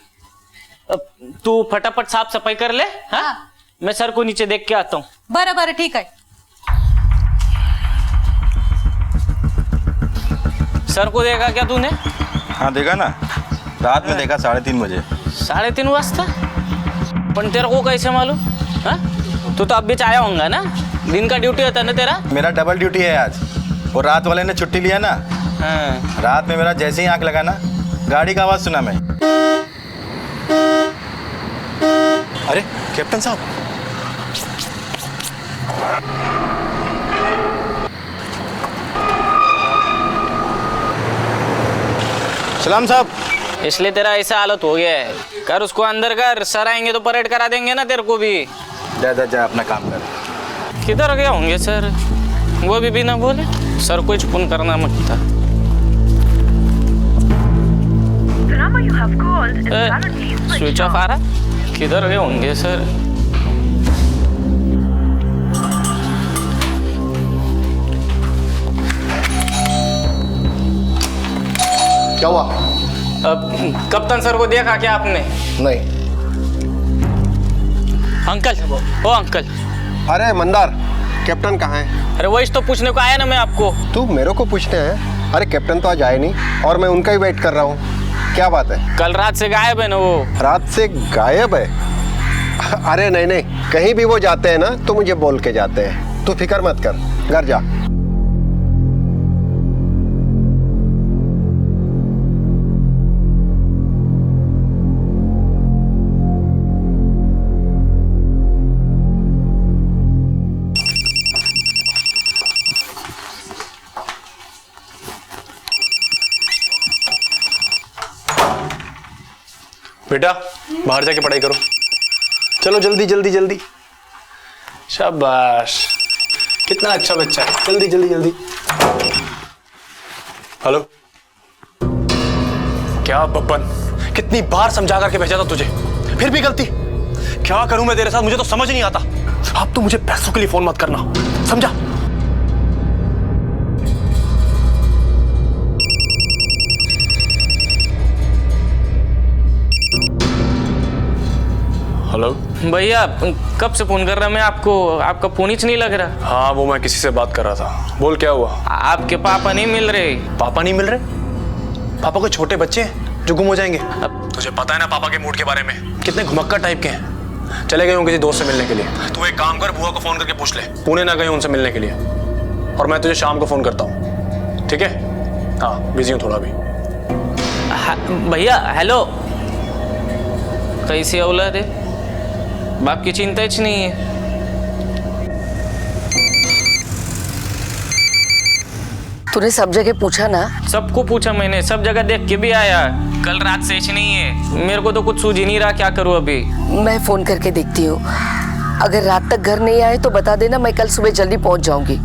अब तू फटाफट साफ सफाई कर ले। हाँ, मैं सर को नीचे देख के आता हूँ। बरं बरं ठीक है। सर को देखा क्या तूने? हाँ देखा ना, रात में देखा 3:30 बजे। 3:30 वाजता? पण तेरे को कैसे मालूम? हाँ, तू तो अब भी आया होगा ना, दिन का ड्यूटी होता है ना तेरा। मेरा डबल ड्यूटी है आज, और रात वाले ने छुट्टी लिया ना। हाँ। रात में मेरा जैसे ही आंख लगा ना, गाड़ी का आवाज सुना मैं। अरे कैप्टन साहब, सलाम साहब। इसलिए तेरा ऐसा हालत हो गया है, कर उसको अंदर कर, सर आएंगे तो परेड करा देंगे ना तेरे को भी। जा अपना काम कर। किधर गए होंगे सर? वो भी बिना बोले सर को फोन करना मत था। स्विच ऑफ आ रहा, किधर गए होंगे सर? क्या हुआ? कप्तान सर को देखा क्या आपने? नहीं। अंकल, ओ अंकल। अरे मंदार, कैप्टन कहाँ है? अरे वही तो पूछने को आया ना मैं आपको। तू मेरे को पूछते हैं? अरे कैप्टन तो आज आए नहीं और मैं उनका ही वेट कर रहा हूँ। क्या बात है? कल रात से गायब है ना वो। रात से गायब है? अरे नहीं नहीं, कहीं भी वो जाते हैं ना तो मुझे बोल के जाते हैं। तू फिक्र मत कर, घर जा। बेटा बाहर जाके पढ़ाई करो, चलो जल्दी जल्दी जल्दी। शाबाश, कितना अच्छा बच्चा है। जल्दी जल्दी जल्दी। हेलो, क्या बब्बन, कितनी बार समझा करके भेजा था तुझे, फिर भी गलती। क्या करूं मैं तेरे साथ, मुझे तो समझ नहीं आता। अब तो मुझे पैसों के लिए फोन मत करना, समझा? हेलो भैया, कब से फोन कर रहा मैं आपको, आपका फोन ही नहीं लग रहा। हाँ, वो मैं किसी से बात कर रहा था। बोल क्या हुआ? आपके पापा नहीं मिल रहे। पापा नहीं मिल रहे? पापा कोई छोटे बच्चे हैं जो गुम हो जाएंगे? अब तुझे पता है ना पापा के मूड के बारे में, कितने घुमक्कर टाइप के हैं। चले गए हों किसी दोस्त से मिलने के लिए। तू एक काम कर, बुआ को फोन करके पूछ ले, पुणे ना गए उनसे मिलने के लिए। और मैं तुझे शाम को फोन करता हूँ, ठीक है? हाँ, बिजी हूँ थोड़ा अभी। भैया हेलो, कैसी औलाद है, बाप की चिंता ही नहीं है। तूने सब जगह पूछा ना? सबको पूछा मैंने, सब जगह देख के भी आया। कल रात से नहीं है, मेरे को तो कुछ सूझ ही नहीं रहा क्या करूँ अभी। मैं फोन करके देखती हूँ, अगर रात तक घर नहीं आए तो बता देना, मैं कल सुबह जल्दी पहुंच जाऊंगी।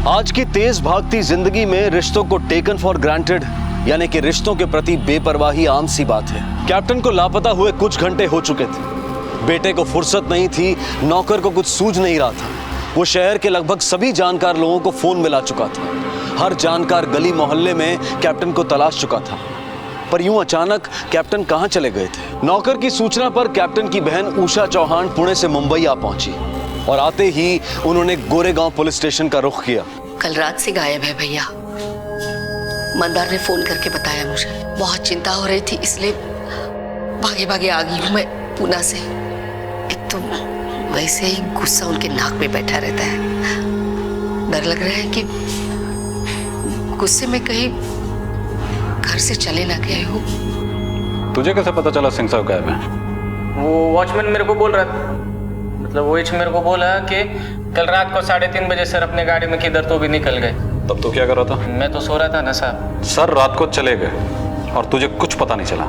आज की तेज भागती जिंदगी में रिश्तों को टेकन फॉर ग्रांटेड यानी कि रिश्तों के प्रति बेपरवाही आम सी बात है। कैप्टन को लापता हुए कुछ घंटे हो चुके थे। बेटे को फुर्सत नहीं थी, नौकर को कुछ सूझ नहीं रहा था। वो शहर के लगभग सभी जानकार लोगों को फोन मिला चुका था। हर जानकार गली मोहल्ले में कैप्टन को तलाश चुका था। पर यूं अचानक कैप्टन कहां चले गए थे? नौकर की सूचना पर कैप्टन की बहन उषा चौहान पुणे से मुंबई आ पहुंची और आते ही उन्होंने गोरेगांव पुलिस स्टेशन का रुख किया। कल रात से गायब है भैया। मंदार ने फोन करके बताया मुझे। बहुत चिंता हो रही थी, इसलिए भागे भागे आ गई हूँ मैं पूना से। एक तो वैसे ही गुस्सा उनके नाक में बैठा रहता है। डर लग रहा है कि गुस्से में कहीं घर से चले ना गए हो। तुझे कैसे पता चला सिंह साहब गायब हैं? वो वॉचमैन मेरे को बोल रहा था, मतलब वो मेरे को बोला कि कल रात को 3:30 बजे सर अपने गाड़ी में किधर तो भी निकल गए। तब तो क्या कर रहा था? मैं तो सो रहा था ना साहब। सर रात को चले गए और तुझे कुछ पता नहीं चला,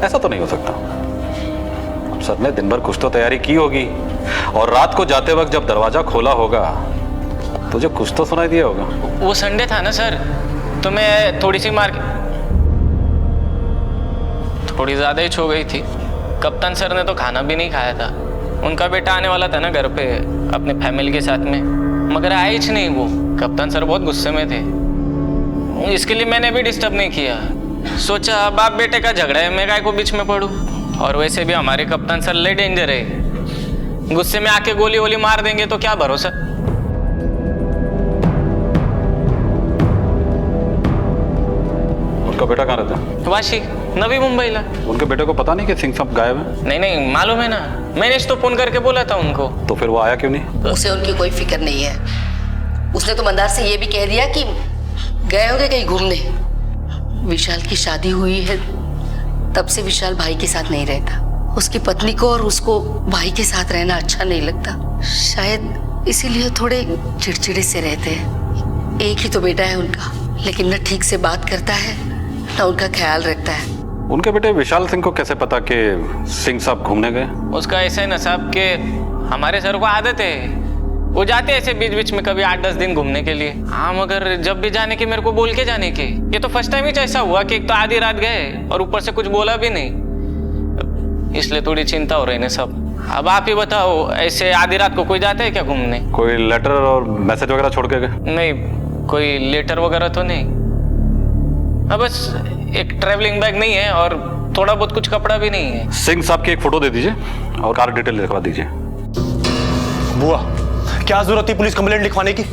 ऐसा तो नहीं हो सकता। अब सर ने दिन भर कुछ तो तैयारी की होगी और रात को जाते वक्त जब दरवाजा खोला होगा तुझे कुछ तो सुनाई दिया होगा। वो संडे था ना सर, तो मैं थोड़ी सी थोड़ी ज्यादा ही छो गई थी। कप्तान सर ने तो खाना भी नहीं खाया था। उनका बेटा आने वाला था ना घर पे अपने फैमिली के साथ में, मगर आए ही नहीं वो। कप्तान सर बहुत गुस्से में थे, इसके लिए मैंने भी डिस्टर्ब नहीं किया। सोचा बाप बेटे का झगड़ा है, मैं काय को बीच में पड़ूं। और वैसे भी हमारे कप्तान सर ले डेंजर है, गुस्से में आके गोली वोली मार देंगे तो क्या भरोसा। उनका बेटा कहाँ रहता है? वाशी, नवी मुंबई ला। उनके बेटे को पता नहीं कि सिंह साहब गायब है? नहीं नहीं मालूम है ना, मैंने तो फोन करके बोला था उनको। तो फिर वो आया क्यों नहीं? उसे उनकी कोई फिक्र नहीं है। उसने तो मंदार से ये भी कह दिया कि गए होंगे कहीं घूमने। विशाल की शादी हुई है तब से विशाल भाई के साथ नहीं रहता। उसकी पत्नी को और उसको भाई के साथ रहना अच्छा नहीं लगता, शायद इसीलिए थोड़े चिड़चिड़े से रहते हैं। एक ही तो बेटा है उनका, लेकिन न ठीक से बात करता है न उनका ख्याल रखता है। उनके बेटे विशाल सिंह को कैसे पता कि सिंह साहब घूमने गए? उसका ऐसा है ना साहब के हमारे सर को आदत है, वो जाते ऐसे बीच बीच में कभी 8-10 दिन घूमने के लिए। हाँ मगर जब भी जाने के मेरे को बोल के जाने के। ये तो फर्स्ट टाइम ही ऐसा हुआ कि एक तो आधी रात गए और ऊपर से कुछ बोला भी नहीं, इसलिए थोड़ी चिंता हो रही है सब। अब आप ही बताओ, ऐसे आधी रात को कोई जाता है क्या घूमने? कोई लेटर और मैसेज वगैरह छोड़ के गए? नहीं, कोई लेटर वगैरह तो नहीं। अब बस एक ट्रैवलिंग बैग नहीं है और थोड़ा बहुत कुछ कपड़ा भी नहीं है। सिंह साहब की एक फोटो दे दीजिए और कार डिटेल लिखवा दीजिए। बुआ, क्या जरूरत थी पुलिस कंप्लेंट लिखवाने की?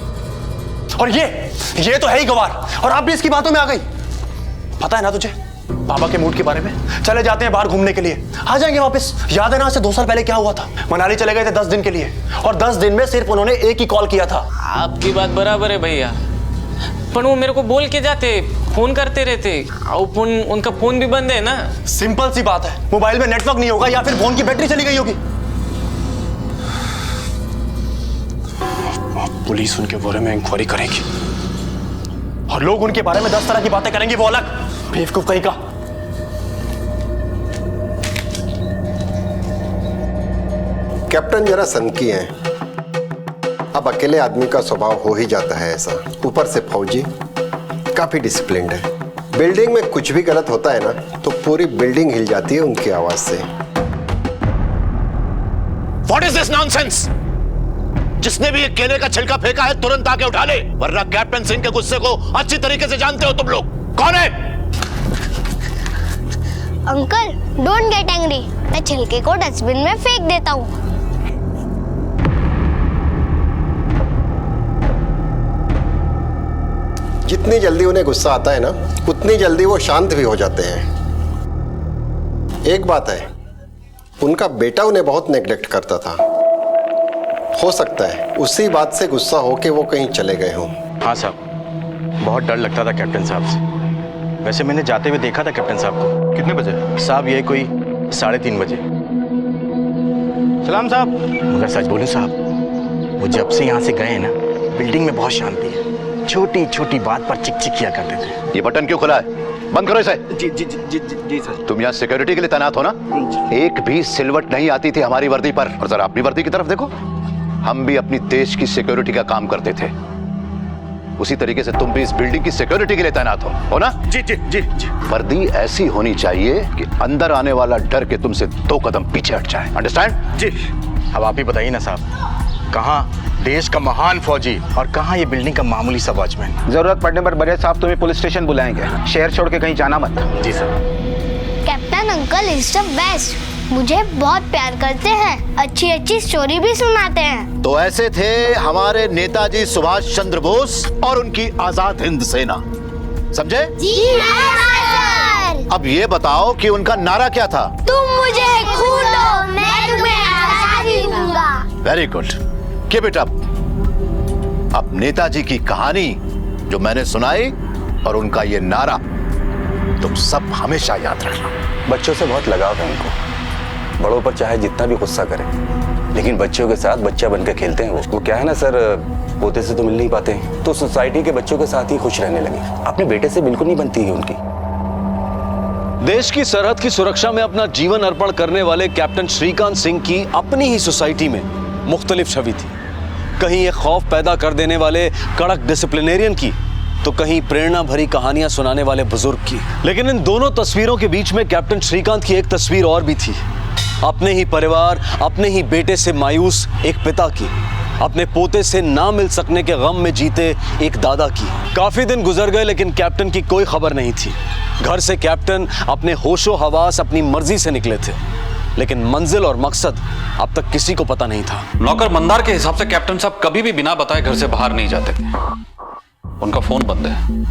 और ये तो है ही गवार, और आप भी इसकी बातों में आ गई। पता है ना तुझे पापा के मूड के बारे में? चले जाते हैं बाहर घूमने के लिए, आ जाएंगे वापस। याद है ना से 2 साल पहले क्या हुआ था? मनाली चले गए थे 10 दिन के लिए, और 10 दिन में सिर्फ उन्होंने एक ही कॉल किया था। आपकी बात बराबर है भैया, पर वो मेरे को बोल के जाते, फोन करते रहते। उनका फोन भी बंद है ना। सिंपल सी बात है, मोबाइल में नेटवर्क नहीं होगा या फिर फोन की बैटरी चली गई होगी। पुलिस उनके बारे में इंक्वायरी करेगी और लोग उनके बारे में 10 तरह की बातें करेंगे, वो अलग बेवकूफ कहीं का। कैप्टन जरा सनकी हैं। अब अकेले आदमी का स्वभाव हो ही जाता है ऐसा, ऊपर से फौजी, काफी डिसिप्लिन्ड है। बिल्डिंग में कुछ भी गलत होता है ना तो पूरी बिल्डिंग हिल जाती है उनकी आवाज से। What is this nonsense? जिसने भी ये केले का छिलका फेंका है तुरंत आके उठा ले, वरना कैप्टन सिंह के गुस्से को अच्छी तरीके से जानते हो तुम लोग। कौन है? अंकल डोंट गेट एंग्री, मैं छिलके को डस्टबिन में फेंक देता हूँ। जितनी जल्दी उन्हें गुस्सा आता है ना उतनी जल्दी वो शांत भी हो जाते हैं। एक बात है, उनका बेटा उन्हें बहुत नेग्लेक्ट करता था। हो सकता है उसी बात से गुस्सा हो के वो कहीं चले गए हों। हाँ साहब, बहुत डर लगता था कैप्टन साहब से। वैसे मैंने जाते हुए देखा था कैप्टन साहब को। कितने बजे? साहब ये कोई 3:30 बजे। सलाम साहब। मगर सच बोलूं साहब, वो जब से यहाँ से गए हैं ना, बिल्डिंग में बहुत शांति है। छोटी छोटी बात पर चिक चिक किया करते थे। ये बटन क्यों खुला है? बंद करो इसे। जी जी जी जी जी, जी सर। तुम यहाँ सिक्योरिटी के लिए तैनात हो ना? एक भी सिलवट नहीं आती थी हमारी वर्दी पर। और जरा अपनी वर्दी की तरफ देखो, हम भी अपनी देश की सिक्योरिटी का काम करते थे। उसी तरीके से तुम भी इस बिल्डिंग की सिक्योरिटी के लिए तैनात हो ना? जी जी जी जी। वर्दी ऐसी होनी चाहिए कि अंदर आने वाला डर के तुमसे 2 कदम पीछे हट जाए। अंडरस्टैंड? जी। अब आप ही बताइए ना साहब, कहाँ देश का महान फौजी और कहाँ ये बिल्डिंग का मामूली सा वॉचमैन। जरूरत पड़ने पर बड़े साहब तुम्हें पुलिस स्टेशन बुलाएंगे। शहर छोड़ के कहीं जाना मत। जी sir. Captain uncle is the best, मुझे बहुत प्यार करते हैं, अच्छी अच्छी स्टोरी भी सुनाते हैं। तो ऐसे थे हमारे नेताजी सुभाष चंद्र बोस और उनकी आजाद हिंद सेना। समझे? जी सर। अब ये बताओ कि उनका नारा क्या था? तुम मुझे खून दो, मैं तुम्हें आजादी दूंगा। Very good, keep it up. अब नेताजी की कहानी जो मैंने सुनाई और उनका ये नारा तुम सब हमेशा याद रखना। बच्चों से बहुत लगाव है उनको। बड़ों पर चाहे जितना भी गुस्सा करें, लेकिन बच्चों के साथ बच्चा बनकर खेलते हैं। वो क्या है ना सर, पोते से तो मिल नहीं पाते, तो सोसाइटी के बच्चों के साथ ही खुश रहने लगे। अपने बेटे से बिल्कुल नहीं बनती है उनकी। देश की सरहद की सुरक्षा में अपना जीवन अर्पण करने वाले कैप्टन श्रीकांत सिंह की अपनी ही सोसाइटी में मुख्तलिफ छवि थी। कहीं ये खौफ पैदा कर देने वाले कड़क डिसिप्लिनेरियन की, तो कहीं प्रेरणा भरी कहानियां सुनाने वाले बुजुर्ग की। लेकिन इन दोनों तस्वीरों के बीच में कैप्टन श्रीकांत की एक तस्वीर और भी थी। अपने ही परिवार, अपने ही बेटे से मायूस एक पिता की, अपने पोते से ना मिल सकने के गम में जीते एक दादा की। काफी दिन गुजर गए लेकिन कैप्टन की कोई खबर नहीं थी। घर से कैप्टन अपने होशो हवास अपनी मर्जी से निकले थे, लेकिन मंजिल और मकसद अब तक किसी को पता नहीं था। नौकर मंदार के हिसाब से कैप्टन साहब कभी भी बिना बताए घर से बाहर नहीं जाते थे। उनका फोन बंद है,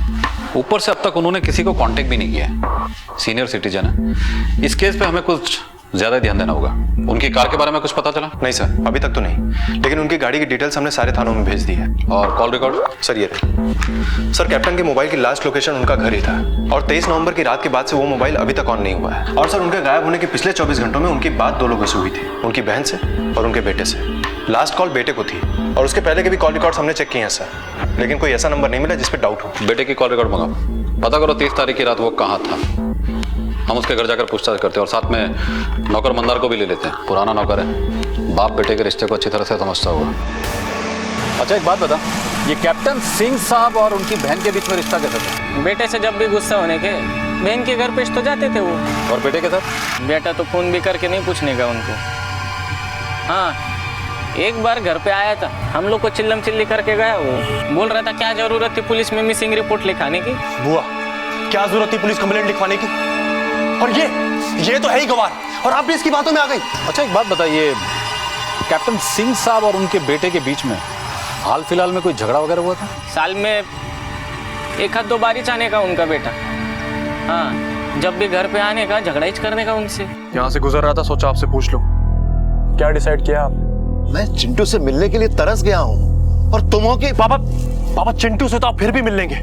ऊपर से अब तक उन्होंने किसी को कांटेक्ट भी नहीं किया है। सीनियर सिटीजन है, इस केस पे हमें कुछ ज्यादा ध्यान देना होगा। उनकी कार के बारे में कुछ पता चला? नहीं सर, अभी तक तो नहीं, लेकिन उनकी गाड़ी की डिटेल्स हमने सारे थानों में भेज दी है। और कॉल रिकॉर्ड? सर ये रही। सर कैप्टन के मोबाइल की लास्ट लोकेशन उनका घर ही था, और 23 नवंबर की रात के बाद से वो मोबाइल अभी तक ऑन नहीं हुआ है। और सर उनके गायब होने के पिछले 24 घंटों में उनकी बात 2 लोगों से हुई थी, उनकी बहन से और उनके बेटे से। लास्ट कॉल बेटे को थी, और उसके पहले के भी कॉल रिकॉर्ड्स हमने चेक किए हैं सर, लेकिन कोई ऐसा नंबर नहीं मिला जिस पर डाउट हो। बेटे की कॉल रिकॉर्ड मंगाओ, पता करो 30 तारीख की रात वो कहाँ था। हम उसके घर जाकर पूछताछ करते हैं और साथ में नौकर मंदार को भी ले लेते हैं। पुराना नौकर है, बाप बेटे के रिश्ते को अच्छी तरह से समझता होगा। अच्छा एक बात बता, ये कैप्टन सिंह साहब और उनकी बहन के बीच में रिश्ता कैसा था? बेटे से जब भी गुस्सा होने के बहन के घर पेश तो जाते थे वो। और बेटे के साथ? बेटा तो फोन भी करके नहीं पूछने का उनको। हाँ, एक बार घर पे आया था, हम लोग को चिल्लम चिल्ली करके गया। वो बोल रहा था क्या जरूरत थी पुलिस में मिसिंग रिपोर्ट लिखाने की। बुआ, क्या जरूरत थी पुलिस कंप्लेंट लिखवाने की? और ये तो है ही गवार, और आप भी इसकी बातों में आ गई। अच्छा एक बात बताइए, कैप्टन सिंह साहब और उनके बेटे के बीच में हाल फिलहाल में कोई झगड़ा वगैरह हुआ था? साल में 1-2 बार आने का उनका बेटा। हाँ, जब भी घर पे आने का झगड़ा ही करने का उनसे। यहाँ से गुजर रहा था, सोचा आपसे पूछ लो, क्या डिसाइड किया आप? मैं चिंटू से मिलने के लिए तरस गया हूँ, और तुम हो कि पापा चिंटू से तो आप फिर भी मिल लेंगे,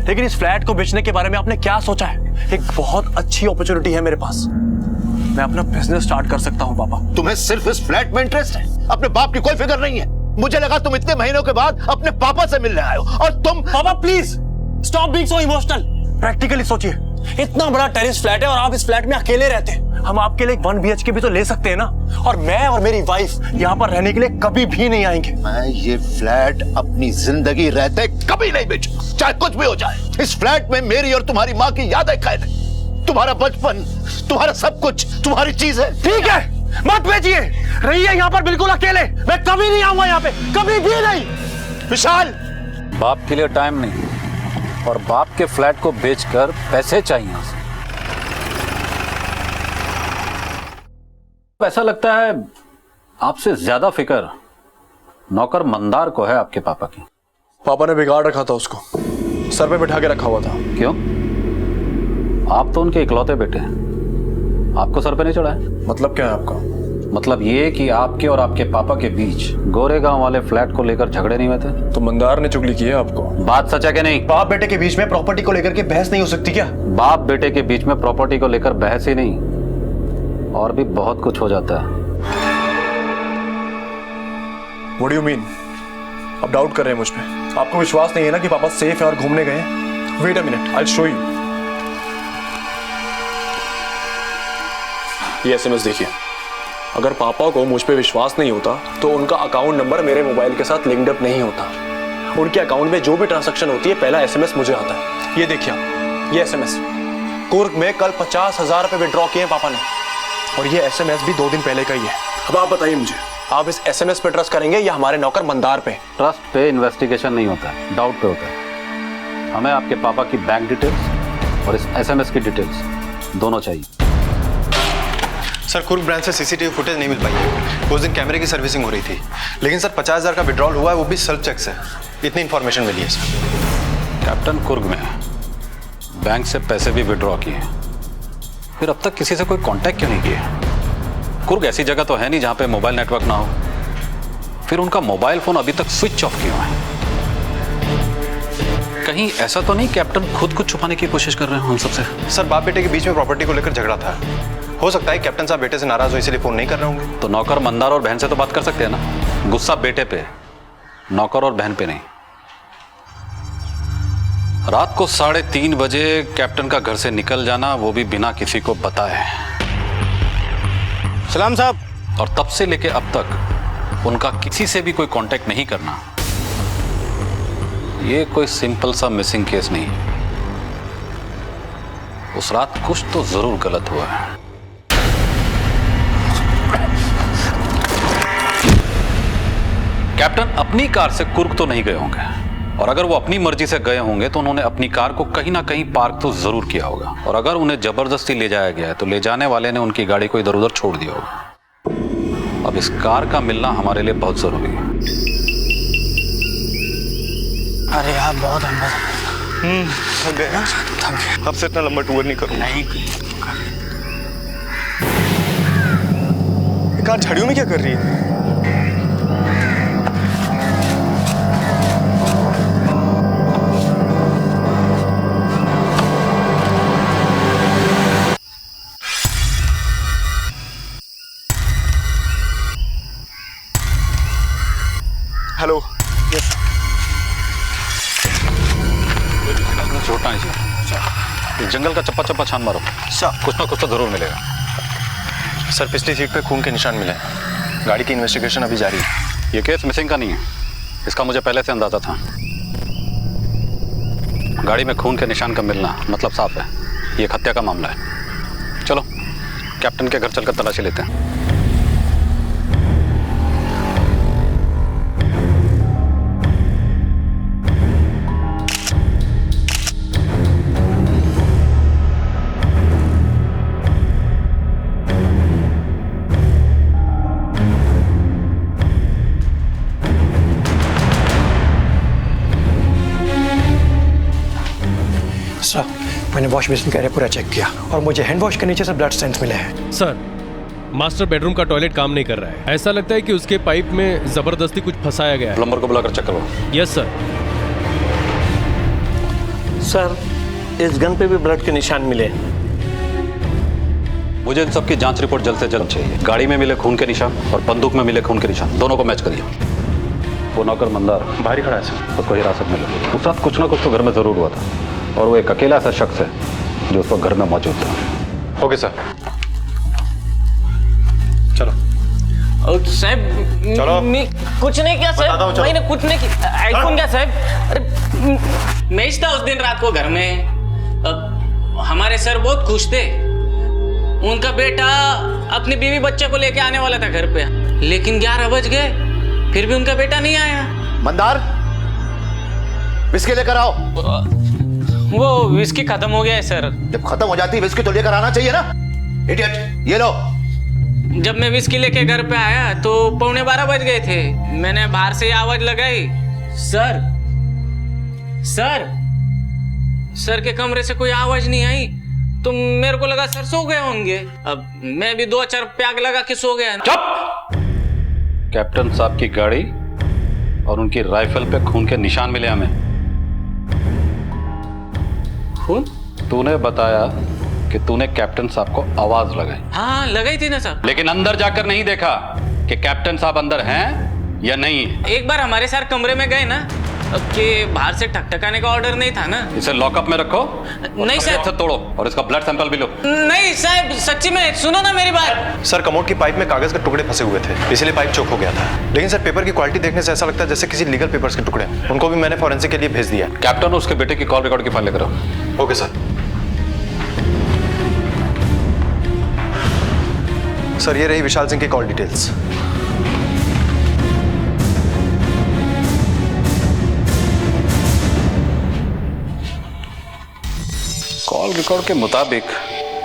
लेकिन इस फ्लैट को बेचने के बारे में आपने क्या सोचा है? एक बहुत अच्छी अपॉर्चुनिटी है मेरे पास, मैं अपना बिजनेस स्टार्ट कर सकता हूँ पापा। तुम्हें सिर्फ इस फ्लैट में इंटरेस्ट है, अपने बाप की कोई फिक्र नहीं है। मुझे लगा तुम इतने महीनों के बाद अपने पापा से मिलने आए हो, और तुम। पापा please stop being so emotional. Practically सोचिए, इतना बड़ा टेरेस फ्लैट है और आप इस फ्लैट में अकेले रहते हैं। हम आपके लिए 1 BHK भी तो ले सकते हैं ना, और मैं और मेरी वाइफ यहाँ पर रहने के लिए कभी भी नहीं आएंगे। मैं ये फ्लैट अपनी जिंदगी रहते कभी नहीं बेचूं, चाहे कुछ भी हो जाए। इस फ्लैट में मेरी और तुम्हारी माँ की यादें कैद है, तुम्हारा बचपन, तुम्हारा सब कुछ, तुम्हारी चीजें। ठीक है, मत बेचिए, रहिए यहाँ पर बिल्कुल अकेले। मैं कभी नहीं आऊंगा यहाँ पे, कभी भी नहीं। विशाल, बाप के लिए टाइम नहीं, और बाप के फ्लैट को बेचकर पैसे चाहिए। ऐसा लगता है आपसे ज्यादा फिक्र नौकर मंदार को है आपके पापा की। पापा ने बिगाड़ रखा था उसको, सर पे बिठा के रखा हुआ था। क्यों? आप तो उनके इकलौते बेटे हैं, आपको सर पे नहीं चढ़ा है। मतलब क्या है आपका? मतलब ये कि आपके और आपके पापा के बीच गोरेगांव वाले फ्लैट को लेकर झगड़े नहीं हुए थे? तो मंदार ने चुगली की है आपको। बात सच है कि नहीं? बाप बेटे के बीच में प्रॉपर्टी को लेकर के बहस नहीं हो सकती क्या? बाप बेटे के बीच में प्रॉपर्टी को लेकर बहस ही नहीं, और भी बहुत कुछ हो जाता है। What do you mean? आप डाउट कर रहे हैं मुझ पे? आपको विश्वास नहीं है ना कि पापा सेफ है और घूमने गए? Wait a minute, I will show you. ये एसएमएस देखिए। अगर पापा को मुझ पे विश्वास नहीं होता तो उनका अकाउंट नंबर मेरे मोबाइल के साथ लिंक्ड अप नहीं होता। उनके अकाउंट में जो भी ट्रांजैक्शन होती है पहला एसएमएस मुझे आता है। ये देखिए, ये एसएमएस कुर्ग में कल 50,000 रुपए विड्रॉ किए हैं पापा ने, और ये एसएमएस भी 2 दिन पहले का ही है। अब आप बताइए मुझे, आप इस एसएमएस पे ट्रस्ट करेंगे या हमारे नौकर मंदार पे? ट्रस्ट पे इन्वेस्टिगेशन नहीं होता है, डाउट पे होता है। हमें आपके पापा की बैंक डिटेल्स और इस एसएमएस की डिटेल्स दोनों चाहिए। सर, कुर्ग ब्रांच से सीसीटीवी फुटेज नहीं मिल पाई है। उस दिन कैमरे की सर्विसिंग हो रही थी, लेकिन सर 50,000 का विड्रॉल हुआ है, वो भी सेल्फ चेक से। इतनी इन्फॉर्मेशन मिली है सर। कैप्टन कुर्ग में बैंक से पैसे भी विड्रॉ किए, फिर अब तक किसी से कोई कांटेक्ट क्यों नहीं किया? कुर्ग ऐसी जगह तो है नहीं जहां पे मोबाइल नेटवर्क ना हो। फिर उनका मोबाइल फोन अभी तक स्विच ऑफ क्यों है? कहीं ऐसा तो नहीं कैप्टन खुद को छुपाने की कोशिश कर रहे हो हम सबसे? सर, बाप बेटे के बीच में प्रॉपर्टी को लेकर झगड़ा था। हो सकता है कैप्टन साहब बेटे से नाराज हो इसलिए फोन नहीं कर रहे होंगे। तो नौकर मंदार और बहन से तो बात कर सकते हैं ना। गुस्सा बेटे पे, नौकर और बहन पे नहीं। रात को 3:30 बजे कैप्टन का घर से निकल जाना, वो भी बिना किसी को बताए। सलाम साहब। और तब से लेके अब तक उनका किसी से भी कोई कांटेक्ट नहीं करना, ये कोई सिंपल सा मिसिंग केस नहीं। उस रात कुछ तो जरूर गलत हुआ है। कैप्टन अपनी कार से कुर्ग तो नहीं गए होंगे, और अगर वो अपनी मर्जी से गए होंगे तो उन्होंने अपनी कार को कहीं ना कहीं पार्क तो जरूर किया होगा। और अगर उन्हें जबरदस्ती ले जाया गया है तो ले जाने वाले ने उनकी गाड़ी को इधर उधर छोड़ दिया होगा। अब इस कार का मिलना हमारे लिए बहुत जरूरी है। अरे यार, बहुत थक गए ना? अब से इतना लंबा टूर नहीं करूँगा। नहीं। कार झाड़ियों में क्या कर रही है? हेलो। छोटा नहीं, जंगल का चप्पा चप्पा छान मारो, कुछ ना कुछ तो जरूर मिलेगा। सर, पिछली सीट पे खून के निशान मिले हैं। गाड़ी की इन्वेस्टिगेशन अभी जारी है। ये केस मिसिंग का नहीं है, इसका मुझे पहले से अंदाजा था। गाड़ी में खून के निशान का मिलना मतलब साफ है, ये एक हत्या का मामला है। चलो कैप्टन के घर चलकर तलाशी लेते हैं। सर, मैंने वॉश बेसिन का एरिया पूरा चेक किया और मुझे हैंड वॉश के नीचे से ब्लड स्टेन्स मिले हैं। सर, मास्टर बेडरूम का टॉयलेट काम नहीं कर रहा है। ऐसा लगता है कि उसके पाइप में जबरदस्ती कुछ फंसाया गया है। प्लम्बर को बुलाकर चेक करो। Yes sir. सर, इस गन पे भी ब्लड के निशान मिले। मुझे इन सब की जांच रिपोर्ट जल्द से जल्द चाहिए। गाड़ी में मिले खून के निशान और बंदूक में मिले खून के निशान, दोनों को मैच करिए। वो नौकर मंदार बाहर ही खड़ा है सर, उसको हिरासत में लो। उस रात कुछ ना कुछ तो घर में जरूर हुआ था, और वो एक अकेला ऐसा शख्स है जो उस वक्त घर में मौजूद था। ओके सर, चलो। साहब, चलो। कुछ नहीं किया साहब, मैंने कुछ नहीं किया। आईफोन क्या साहब? अरे मैं था उस दिन रात को घर में। हमारे सर बहुत खुश थे, उनका बेटा अपनी बीवी बच्चे को लेके आने वाला था घर पे, लेकिन 11 बज गए फिर भी उनका बेटा नहीं आया। मंदार, विस्की लेकर आओ। वो विस्की खत्म हो गया है सर। जब खत्म हो जाती है विस्की तो लेकर आना चाहिए ना। इडियट, ये लो। जब मैं विस्की लेके घर पे आया तो 11:15 बज गए थे। मैंने बाहर से आवाज लगाई, सर सर सर के कमरे से कोई आवाज नहीं आई, तो मेरे को लगा सर सो गए होंगे। अब मैं भी 2-4 पैग लगा के सो गया। चुप! कैप्टन साहब की गाड़ी और उनकी राइफल पे खून के निशान मिले हमें। खून? तूने बताया कि तूने कैप्टन साहब को आवाज लगाई। हाँ, लगाई थी ना साहब। लेकिन अंदर जाकर नहीं देखा कि कैप्टन साहब अंदर हैं या नहीं। एक बार हमारे साथ कमरे में गए ना, कि बाहर से ठकठकाने का ऑर्डर नहीं था ना। इसे लॉकअप में रखो। नहीं साहब। से तोड़ो और इसका ब्लड सैंपल भी लो। नहीं साहब, सच्ची में सुनो ना मेरी बात। सर कमोड की पाइप में कागज के टुकड़े फंसे हुए थे, इसलिए पाइप चोक हो गया था। लेकिन सर पेपर की क्वालिटी देखने से ऐसा लगता है जैसे किसी लीगल पेपर्स के टुकड़े। उनको भी मैंने फॉरेंसिक के लिए भेज दिया। कैप्टन, उसके बेटे की कॉल रिकॉर्ड की फाइल लेकर आओ। Okay sir. सर ये रही विशाल सिंह की कॉल डिटेल्स। कॉल रिकॉर्ड के मुताबिक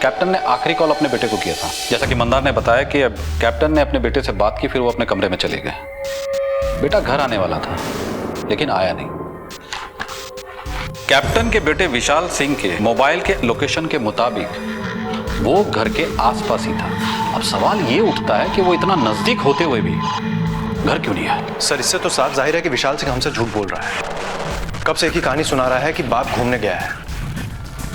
कैप्टन ने आखिरी कॉल अपने बेटे को किया था। जैसा कि मंदार ने बताया कि अब कैप्टन ने अपने बेटे से बात की, फिर वो अपने कमरे में चले गए। बेटा घर आने वाला था लेकिन आया नहीं। कैप्टन के बेटे विशाल सिंह के मोबाइल के लोकेशन के मुताबिक वो घर के आसपास ही था। अब सवाल ये उठता है कि वो इतना नजदीक होते हुए भी घर क्यों नहीं आया? सर इससे तो साफ जाहिर है कि विशाल सिंह हमसे झूठ बोल रहा है। कब से एक ही कहानी सुना रहा है कि बाप घूमने गया है।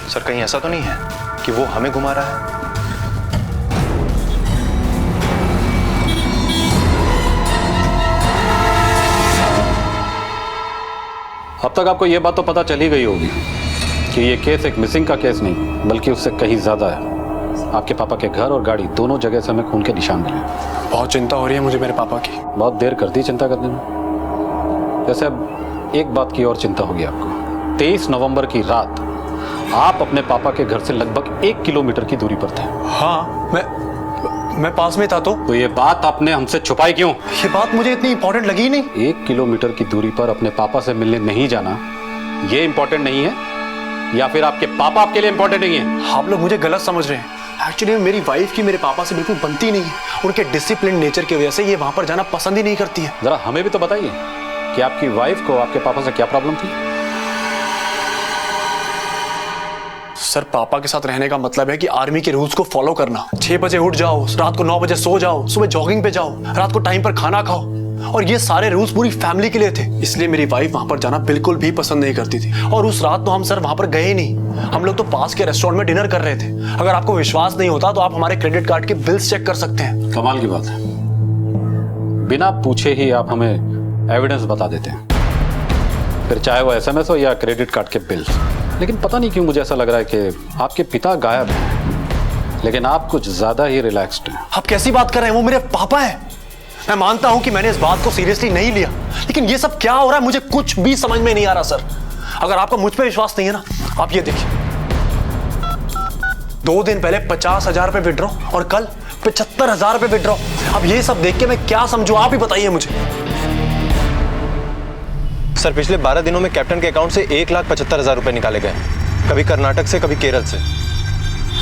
सर कहीं ऐसा तो नहीं है कि वो हमें घुमा रहा है? अब तक आपको यह बात तो पता चल ही गई होगी कि ये केस एक मिसिंग का केस नहीं बल्कि उससे कहीं ज्यादा है। आपके पापा के घर और गाड़ी दोनों जगह से हमें खून के निशान मिले। बहुत चिंता हो रही है मुझे मेरे पापा की। बहुत देर कर दी चिंता करने में। वैसे अब एक बात की और चिंता होगी आपको। 23 नवंबर की रात आप अपने पापा के घर से लगभग 1 किलोमीटर की दूरी पर थे। हाँ, मैं पास में था। तो ये बात आपने हमसे छुपाई क्यों? ये बात मुझे इतनी इंपॉर्टेंट लगी नहीं। 1 किलोमीटर की दूरी पर अपने पापा से मिलने नहीं जाना ये इंपॉर्टेंट नहीं है या फिर आपके पापा आपके लिए इंपॉर्टेंट नहीं है? आप लोग मुझे गलत समझ रहे हैं। एक्चुअली मेरी वाइफ की मेरे पापा से बिल्कुल बनती नहीं है। उनके डिसिप्लिन नेचर की वजह से ये वहां पर जाना पसंद ही नहीं करती है। जरा हमें भी तो बताइए कि आपकी वाइफ को आपके पापा से क्या प्रॉब्लम थी? सर पापा के साथ रहने का मतलब है कि आर्मी के रूल्स को फॉलो करना। 6 बजे उठ जाओ, रात को 9 बजे सो जाओ, सुबह जॉगिंग पे जाओ, रात को टाइम पर खाना खाओ। और ये सारे रूल्स पूरी फैमिली के लिए थे। इसलिए मेरी वाइफ वहां पर जाना बिल्कुल भी पसंद नहीं करती थी। और उस रात तो हम सर वहां पर गए ही नहीं। हम लोग तो पास के रेस्टोरेंट में डिनर कर रहे थे। अगर आपको विश्वास नहीं होता तो आप हमारे क्रेडिट कार्ड के बिल्स चेक कर सकते हैं। कमाल की बात है, बिना पूछे ही आप हमें एविडेंस बता देते हैं, फिर चाहे वो SMS हो या क्रेडिट कार्ड के बिल। लेकिन पता नहीं क्यों मुझे ऐसा लग रहा है कि आपके पिता गायब हैं, लेकिन आप कुछ ज्यादा ही रिलैक्स्ड हैं। आप कैसी बात कर रहे हैं? वो मेरे पापा है। मैं मानता हूं कि मैंने इस बात को सीरियसली नहीं लिया, लेकिन ये सब क्या हो रहा है मुझे कुछ भी समझ में नहीं आ रहा। सर अगर आपको मुझ पर विश्वास नहीं है ना, आप ये देखिए, 2 दिन पहले 50,000 रुपए विड्रॉ और कल 75,000 रुपए विड्रॉ। अब ये सब देख के मैं क्या समझूं, आप ही बताइए मुझे। सर पिछले 12 दिनों में कैप्टन के अकाउंट से 1,75,000 रुपए निकाले गए। कभी कर्नाटक से, कभी केरल से।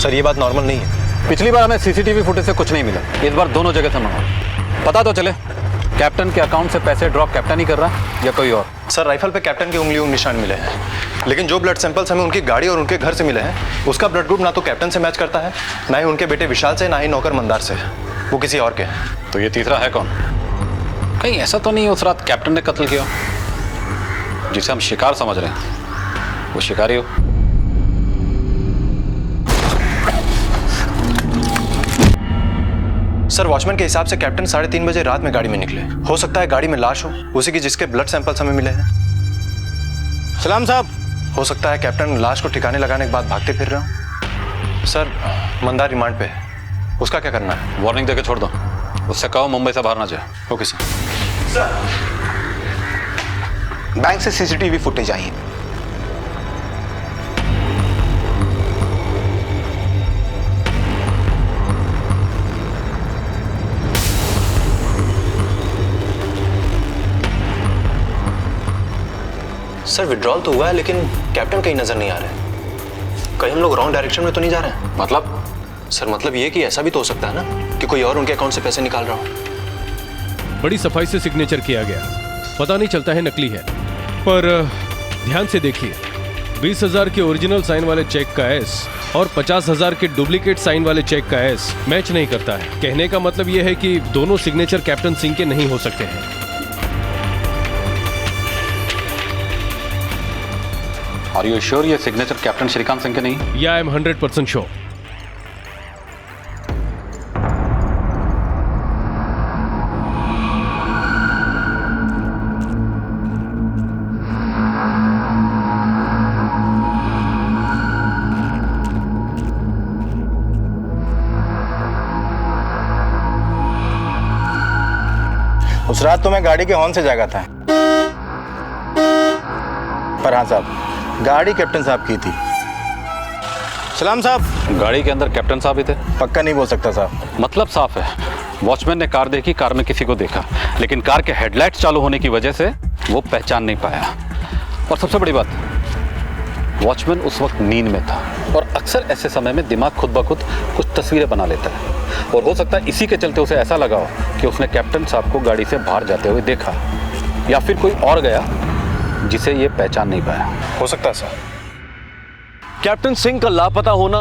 सर ये बात नॉर्मल नहीं है। पिछली बार हमें CCTV फुटेज से कुछ नहीं मिला, इस बार दोनों जगह से मंगाओ। पता तो चले कैप्टन के अकाउंट से पैसे ड्रॉप कैप्टन ही कर रहा है या कोई और। सर राइफल पे कैप्टन के उंगलियों निशान मिले हैं, लेकिन जो ब्लड सैंपल्स हमें उनकी गाड़ी और उनके घर से मिले हैं उसका ब्लड ग्रुप ना तो कैप्टन से मैच करता है, ना ही उनके बेटे विशाल से, ना ही नौकर मंदार से। वो किसी और के हैं। तो ये तीसरा है कौन? कहीं ऐसा तो नहीं उस रात कैप्टन ने कत्ल किया जिसे हम शिकार समझ रहे हैं, वो शिकारी हो? सर वॉचमैन के हिसाब से कैप्टन 3:30 बजे रात में गाड़ी में निकले। हो सकता है गाड़ी में लाश हो, उसी की जिसके ब्लड सैंपल्स हमें मिले हैं। सलाम साहब। हो सकता है कैप्टन लाश को ठिकाने लगाने के बाद भागते फिर रहे हो। सर मंदार रिमांड पे, उसका क्या करना है? वार्निंग देके छोड़ दो, उससे कहो मुंबई से बाहर ना जाए। Okay sir. बैंक से CCTV फुटेज आई है। सर विड्रॉल तो हुआ है लेकिन कैप्टन कहीं नजर नहीं आ रहा है। कहीं हम लोग रॉन्ग डायरेक्शन में तो नहीं जा रहे हैं? मतलब? सर मतलब ये कि ऐसा भी तो हो सकता है ना कि कोई और उनके अकाउंट से पैसे निकाल रहा हो। बड़ी सफाई से सिग्नेचर किया गया, पता नहीं चलता है नकली है। पर ध्यान से देखिए, 20,000 के ओरिजिनल साइन वाले चेक का S और 50,000 के डुप्लीकेट साइन वाले चेक का S मैच नहीं करता है। कहने का मतलब यह है कि दोनों सिग्नेचर कैप्टन सिंह के नहीं हो सकते हैं। Are you sure ये सिग्नेचर कैप्टन श्रीकांत सिंह के नहीं? या आई एम 100% श्योर। उस रात तो मैं गाड़ी के हॉर्न से जागा था, पर हाँ साहब, गाड़ी कैप्टन साहब की थी। सलाम साहब। गाड़ी के अंदर कैप्टन साहब ही थे? पक्का नहीं बोल सकता साहब। मतलब साफ है, वॉचमैन ने कार देखी, कार में किसी को देखा, लेकिन कार के हेडलाइट्स चालू होने की वजह से वो पहचान नहीं पाया। और सबसे बड़ी बात, वॉचमैन उस वक्त नींद में था और अक्सर ऐसे समय में दिमाग खुद ब खुद कुछ तस्वीरें बना लेता है, और हो सकता है इसी के चलते उसे ऐसा लगा हो कि उसने कैप्टन साहब को गाड़ी से बाहर जाते हुए देखा, या फिर कोई और गया जिसे ये पहचान नहीं पाया। हो सकता है सर। कैप्टन सिंह का लापता होना,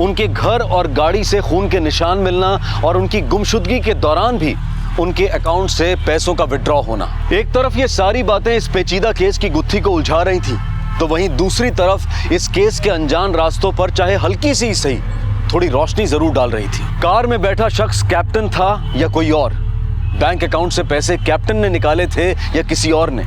उनके घर और गाड़ी से खून के निशान मिलना और उनकी गुमशुदगी के दौरान भी उनके अकाउंट से पैसों का विड्रॉ होना, एक तरफ ये सारी बातें इस पेचीदा केस की गुत्थी को उलझा रही थी, तो वहीं दूसरी तरफ इस केस के अनजान रास्तों पर चाहे हल्की सी सही थोड़ी रोशनी जरूर डाल रही थी। कार में बैठा शख्स कैप्टन था या कोई और? बैंक अकाउंट से पैसे कैप्टन ने निकाले थे या किसी और ने?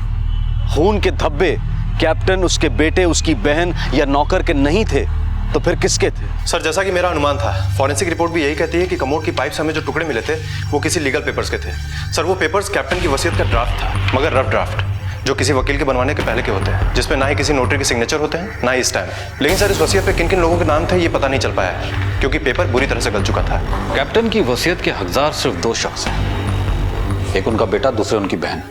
खून के धब्बे कैप्टन, उसके बेटे, उसकी बहन या नौकर के नहीं थे तो फिर किसके थे? सर, जैसा कि मेरा अनुमान था, फॉरेंसिक रिपोर्ट भी यही कहती है कि कमोड की पाइप से हमें जो टुकड़े मिले थे वो किसी लीगल पेपर्स के थे। सर, वो पेपर्स कैप्टन की वसीयत का ड्राफ्ट था, मगर रफ ड्राफ्ट, जो किसी वकील के बनवाने के पहले के होते हैं, जिसमें ना ही किसी नोटरी के सिग्नेचर होते हैं, ना ही स्टैम्प। लेकिन सर, इस वसीयत पे किन किन लोगों के नाम थे ये पता नहीं चल पाया है, क्योंकि पेपर बुरी तरह से गल चुका था। कैप्टन की वसीयत के हकदार सिर्फ 2 शख्स हैं, एक उनका बेटा, दूसरे उनकी बहन।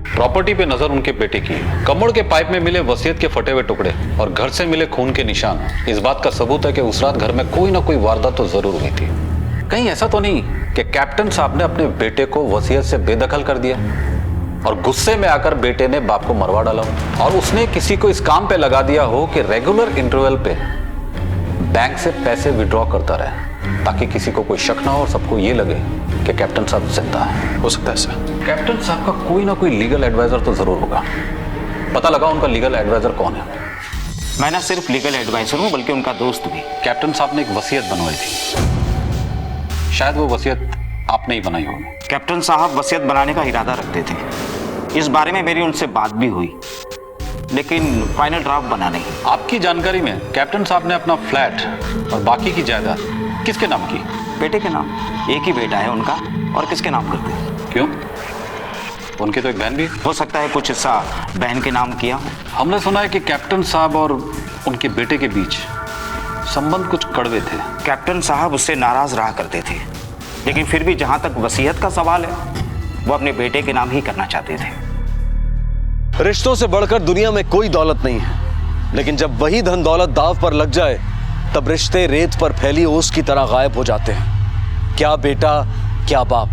प्रॉपर्टी पे नजर उनके बेटे की, कमोड के पाइप में मिले वसीयत के फटे हुए टुकड़े और घर से मिले खून के निशान इस बात का सबूत है कि उस रात घर में कोई ना कोई वारदात तो जरूर हुई थी। कहीं ऐसा तो नहीं कि कैप्टन साहब ने अपने बेटे को वसीयत से बेदखल कर दिया और गुस्से में आकर बेटे ने बाप को मरवा डाला और उसने किसी को इस काम पे लगा दिया हो कि रेगुलर इंटरवल पे बैंक से पैसे विड्रॉ करता रहे, ताकि किसी को कोई शक ना हो और सबको ये लगे कि कैप्टन साहब जिंदा है। हो सकता है सर। कैप्टन साहब का कोई ना कोई लीगल एडवाइजर तो जरूर होगा। पता लगा उनका लीगल एडवाइजर कौन है? मैं ना सिर्फ लीगल एडवाइजर हूँ, बल्कि उनका दोस्त भी। कैप्टन साहब ने एक वसीयत बनवाई थी, शायद वो वसीयत आपने ही बनाई होगी। कैप्टन साहब वसीयत बनाने का इरादा रखते थे, इस बारे में मेरी उनसे बात भी हुई, लेकिन फाइनल ड्राफ्ट बना नहीं। आपकी जानकारी में कैप्टन साहब ने अपना फ्लैट और बाकी की जायदाद किसके नाम की? बेटे के नाम। एक ही बेटा है उनका, और किसके नाम करते? क्यों? उनकी तो एक बहन भी हो सकता है, कुछ हिस्सा बहन के नाम किया। हमने सुना है कि कैप्टन साहब और उनके बेटे के बीच संबंध कुछ कड़वे थे। कैप्टन साहब उससे नाराज रहा करते थे, लेकिन फिर भी जहां तक वसीयत का सवाल है, वो अपने बेटे के नाम ही करना चाहते थे। रिश्तों से बढ़कर दुनिया में कोई दौलत नहीं है, लेकिन जब वही धन दौलत दाव पर लग जाए तब रिश्ते रेत पर फैली ओस की तरह गायब हो जाते हैं। क्या बेटा, क्या बाप।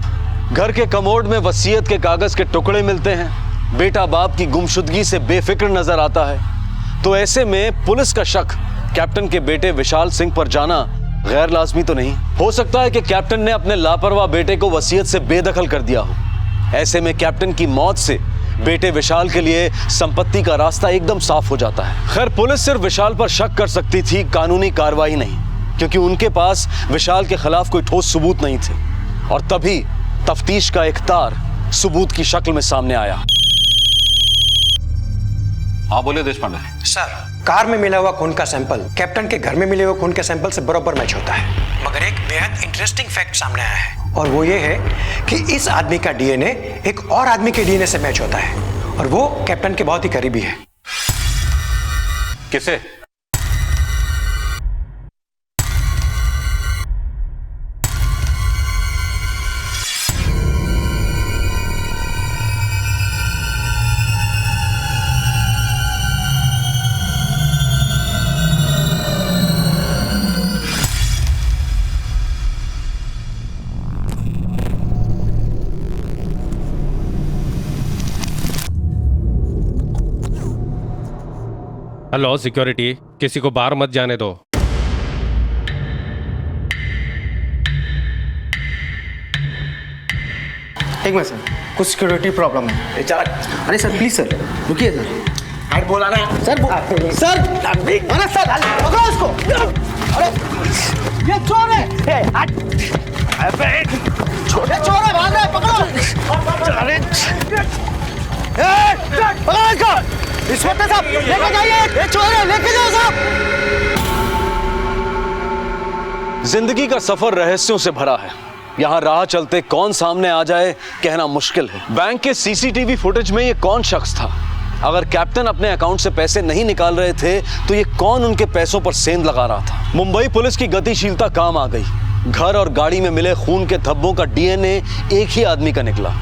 घर के कमोड में वसीयत के कागज के टुकड़े मिलते हैं, बेटा बाप की गुमशुदगी से बेफिक्र नजर आता है, तो ऐसे में पुलिस का शक कैप्टन के बेटे विशाल सिंह पर जाना गैर लाजमी तो नहीं? हो सकता है कि कैप्टन ने अपने लापरवाह बेटे को वसीयत से बेदखल कर दिया हो। ऐसे में कैप्टन की मौत से बेटे विशाल के लिए संपत्ति का रास्ता एकदम साफ हो जाता है। खैर, पुलिस सिर्फ विशाल पर शक कर सकती थी, कानूनी कार्रवाई नहीं, क्योंकि उनके पास विशाल के खिलाफ कोई ठोस सबूत नहीं थे। और तभी तफ्तीश का एक तार सबूत की शक्ल में सामने आया। हाँ बोले देशपांडे। सर, कार में मिला हुआ खून का सैंपल कैप्टन के घर में मिले हुए खून के सैंपल से बराबर मैच होता है, मगर एक बेहद इंटरेस्टिंग फैक्ट सामने आया है, और वो ये है कि इस आदमी का डीएनए एक और आदमी के डीएनए से मैच होता है, और वो कैप्टन के बहुत ही करीबी है। किसे? हेलो सिक्योरिटी, किसी को बाहर मत जाने दो। एक मिनट सर, कुछ सिक्योरिटी प्रॉब्लम है। अरे सर प्लीज सर, रुकिए सर। अरे बोला ना सर, सर अरे सर पकड़ो इसको। अरे ये चोर है। अबे छोटे चोर है, भाग रहा है, पकड़ो। अरे पकड़ो इसको। इंस्पेक्टर साहब लेके जाइए, ये चोर है, लेके जाओ साहब। जिंदगी का सफर रहस्यों से भरा है, यहाँ राह चलते कौन सामने आ जाए कहना मुश्किल है। बैंक के सीसीटीवी फुटेज में ये कौन शख्स था? अगर कैप्टन अपने अकाउंट से पैसे नहीं निकाल रहे थे तो ये कौन उनके पैसों पर सेंध लगा रहा था? मुंबई पुलिस की गतिशीलता काम आ गई। घर और गाड़ी में मिले खून के धब्बों का डीएनए एक ही आदमी का निकला,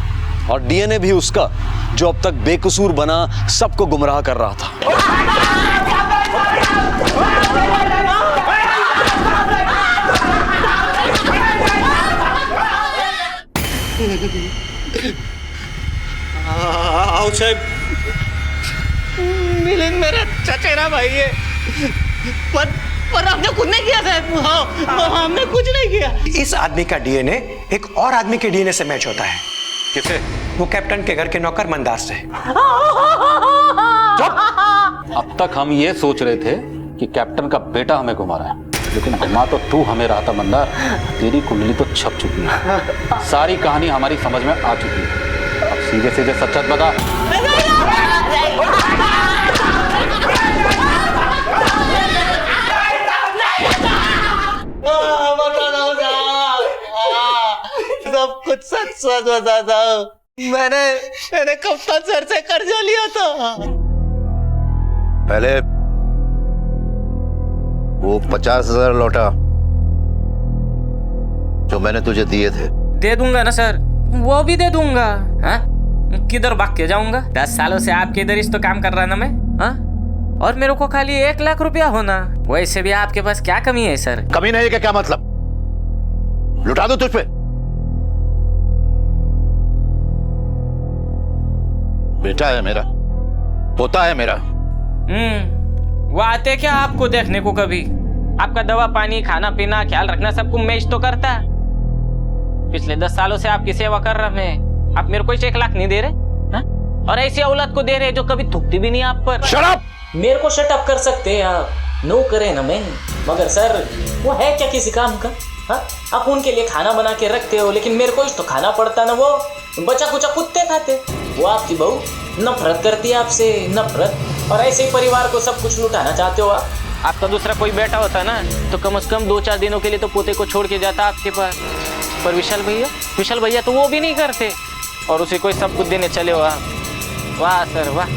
और डीएनए भी उसका जो अब तक बेकसूर बना सबको गुमराह कर रहा था। आओ साहब, मिलिंद मेरा चचेरा भाई है, पर हमने कुछ नहीं किया साहब। हमने कुछ नहीं किया। इस आदमी का डीएनए एक और आदमी के डीएनए से मैच होता है। किसे? वो कैप्टन के घर के नौकर मंदार से। अब तक हम ये सोच रहे थे कि कैप्टन का बेटा हमें घुमा रहा है, लेकिन घुमा तो तू हमें रहा था मंदार। तेरी कुंडली तो छप चुकी है, सारी कहानी हमारी समझ में आ चुकी है। अब सीधे सीधे सच बता। सब कुछ सच सच बताता हूँ। मैंने कप्तान सर से कर्जा लिया था। पहले वो 50,000 लौटा जो मैंने तुझे दिए थे। दे दूंगा ना सर, वो भी दे दूंगा। हाँ? किधर भाग के जाऊंगा? 10 सालों से आपके इधर इस तो काम कर रहा ना मैं। हाँ? और मेरे को खाली 1 लाख रुपया होना। वैसे भी आपके पास क्या कमी है सर? कमी नहीं है क्या मतलब? लुटा दो तुझ पे। बेटा है मेरा, पोता है मेरा। वो आते क्या आपको देखने को? कभी आपका दवा पानी खाना पीना ख्याल रखना सबको मैच तो करता। पिछले 10 सालों से आपकी सेवा कर रहा मैं। आप मेरे को 1 लाख नहीं दे रहे हा? और ऐसी औलाद को दे रहे जो कभी थूकती भी नहीं आप पर। Shut up! मेरे को शट अप कर सकते हैं आप, नो करे ना मैं, मगर सर वो है क्या किसी काम का? हाँ? आप उनके लिए खाना बना के रखते हो, लेकिन मेरे को तो खाना पड़ता ना। वो बचा कुचा कुत्ते खाते। वो आपकी बहू नफरत करती है आपसे, नफरत। और ऐसे ही परिवार को सब कुछ लुटाना चाहते हो आप। आपका दूसरा कोई बेटा होता ना तो कम से कम 2-4 दिनों के लिए तो पोते को छोड़ के जाता आपके पास। पर विशाल भैया तो वो भी नहीं करते, और उसे कोई सब कुछ देने चले हो आप। वाह सर वाह।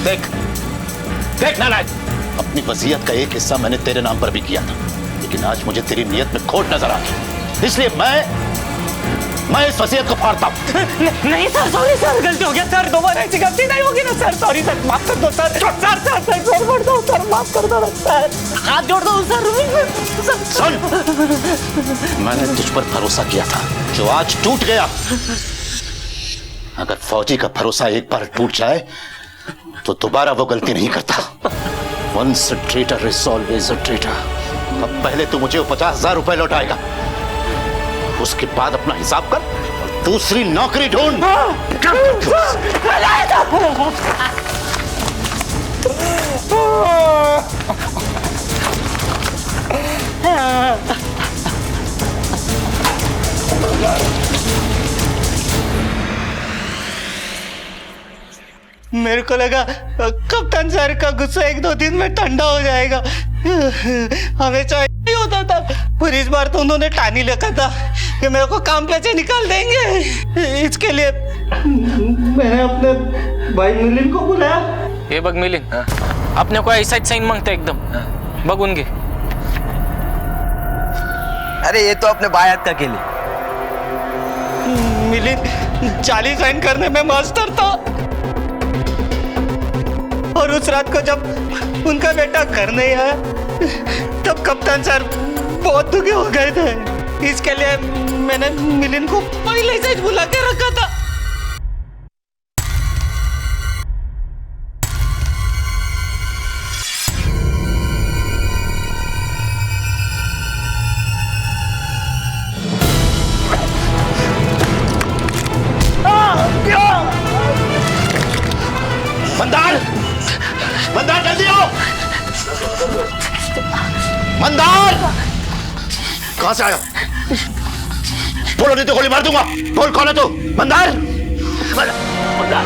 देख नारायण, अपनी वसीयत का एक हिस्सा मैंने तेरे नाम पर भी किया था, लेकिन आज मुझे तेरी नीयत में खोट नजर आ गई, इसलिए मैं इस वसीयत को फाड़ता हूं। नहीं सर, सॉरी सर, गलती हो गया सर। दोबारा ऐसी गलती नहीं होगी ना सर। सॉरी सर, माफ कर दो सर। छोड़ दो सर, माफ कर दो सर। हाथ जोड़ दो सर। सुन, मैंने तुझ पर भरोसा किया था जो आज टूट गया। अगर फौजी का भरोसा एक बार टूट जाए तो दोबारा वो गलती नहीं करता। Once a traitor is always a traitor। अब पहले तू मुझे 50,000 रुपए लौटाएगा, उसके बाद अपना हिसाब कर और दूसरी नौकरी ढूंढ। मेरे को लगा कप्तान सर का गुस्सा 1-2 दिन में ठंडा हो जाएगा, हमें चाहिए नहीं होता था। पर इस बार तो उन्होंने ठानी रखा था कि मेरे को काम पे से निकाल देंगे। इसके लिए मैंने अपने भाई मिलिंद को बुलाया। ये बग मिलिंद, अपने को ऐसा ही साइन मांगता एकदम बगुन के। अरे ये तो अपने बायत का के लिए मिलिंद 40 साइन करने में मास्टर था, और उस रात को जब उनका बेटा घर नहीं आया तब कप्तान सर बहुत दुखी हो गए थे। इसके लिए मैंने मिलिंद को पहले से बुला के रखा था। मंदार जल्दी आओ। मंदार कहां से आया? बोलो नहीं तो गोली मार दूंगा। बोल कौन है तू? मंदार, मंदार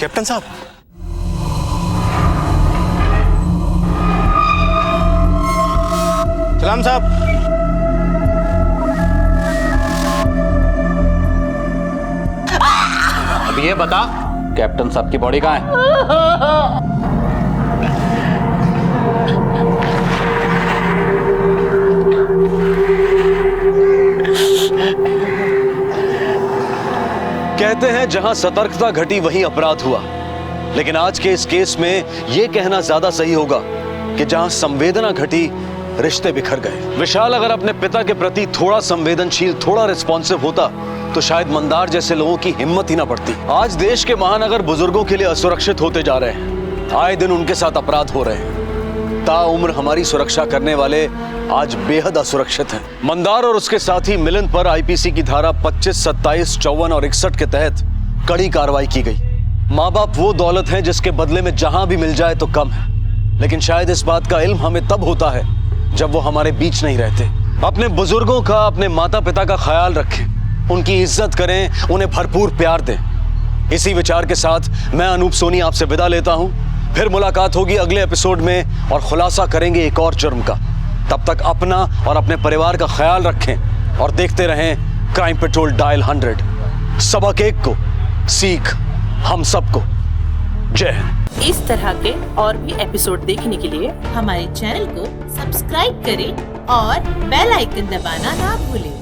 कैप्टन साहब, सलाम साहब। अब ये बता, कैप्टन साहब की बॉडी कहाँ है? कहते हैं जहां सतर्कता घटी वहीं अपराध हुआ, लेकिन आज के इस केस में यह कहना ज्यादा सही होगा कि जहां संवेदना घटी रिश्ते बिखर गए। विशाल अगर अपने पिता के प्रति थोड़ा संवेदनशील, थोड़ा रिस्पॉन्सिव होता तो शायद मंदार जैसे लोगों की हिम्मत ही ना पड़ती। आज देश के महानगर बुजुर्गों के लिए असुरक्षित होते जा रहे हैं, आए दिन उनके साथ अपराध हो रहे हैं। ताउम्र हमारी सुरक्षा करने वाले आज बेहद असुरक्षित हैं। मंदार और उसके साथी मिलन पर आईपीसी की धारा 25, 27, 54 और 61 के तहत कड़ी कार्रवाई की गई। माँ बाप वो दौलत है जिसके बदले में जहां भी मिल जाए तो कम है, लेकिन शायद इस बात का इल्म हमें तब होता है जब वो हमारे बीच नहीं रहते। अपने बुजुर्गों का, अपने माता पिता का ख्याल रखें, उनकी इज्जत करें, उन्हें भरपूर प्यार दें। इसी विचार के साथ मैं अनूप सोनी आपसे विदा लेता हूं। फिर मुलाकात होगी अगले एपिसोड में और खुलासा करेंगे एक और जुर्म का। तब तक अपना और अपने परिवार का ख्याल रखें और देखते रहें क्राइम पेट्रोल डायल 100। सबक एक को, सीख हम सबको। जय हिंद। इस तरह के और भी एपिसोड देखने के लिए हमारे चैनल को सब्सक्राइब करें और बेल आइकन दबाना ना भूलें।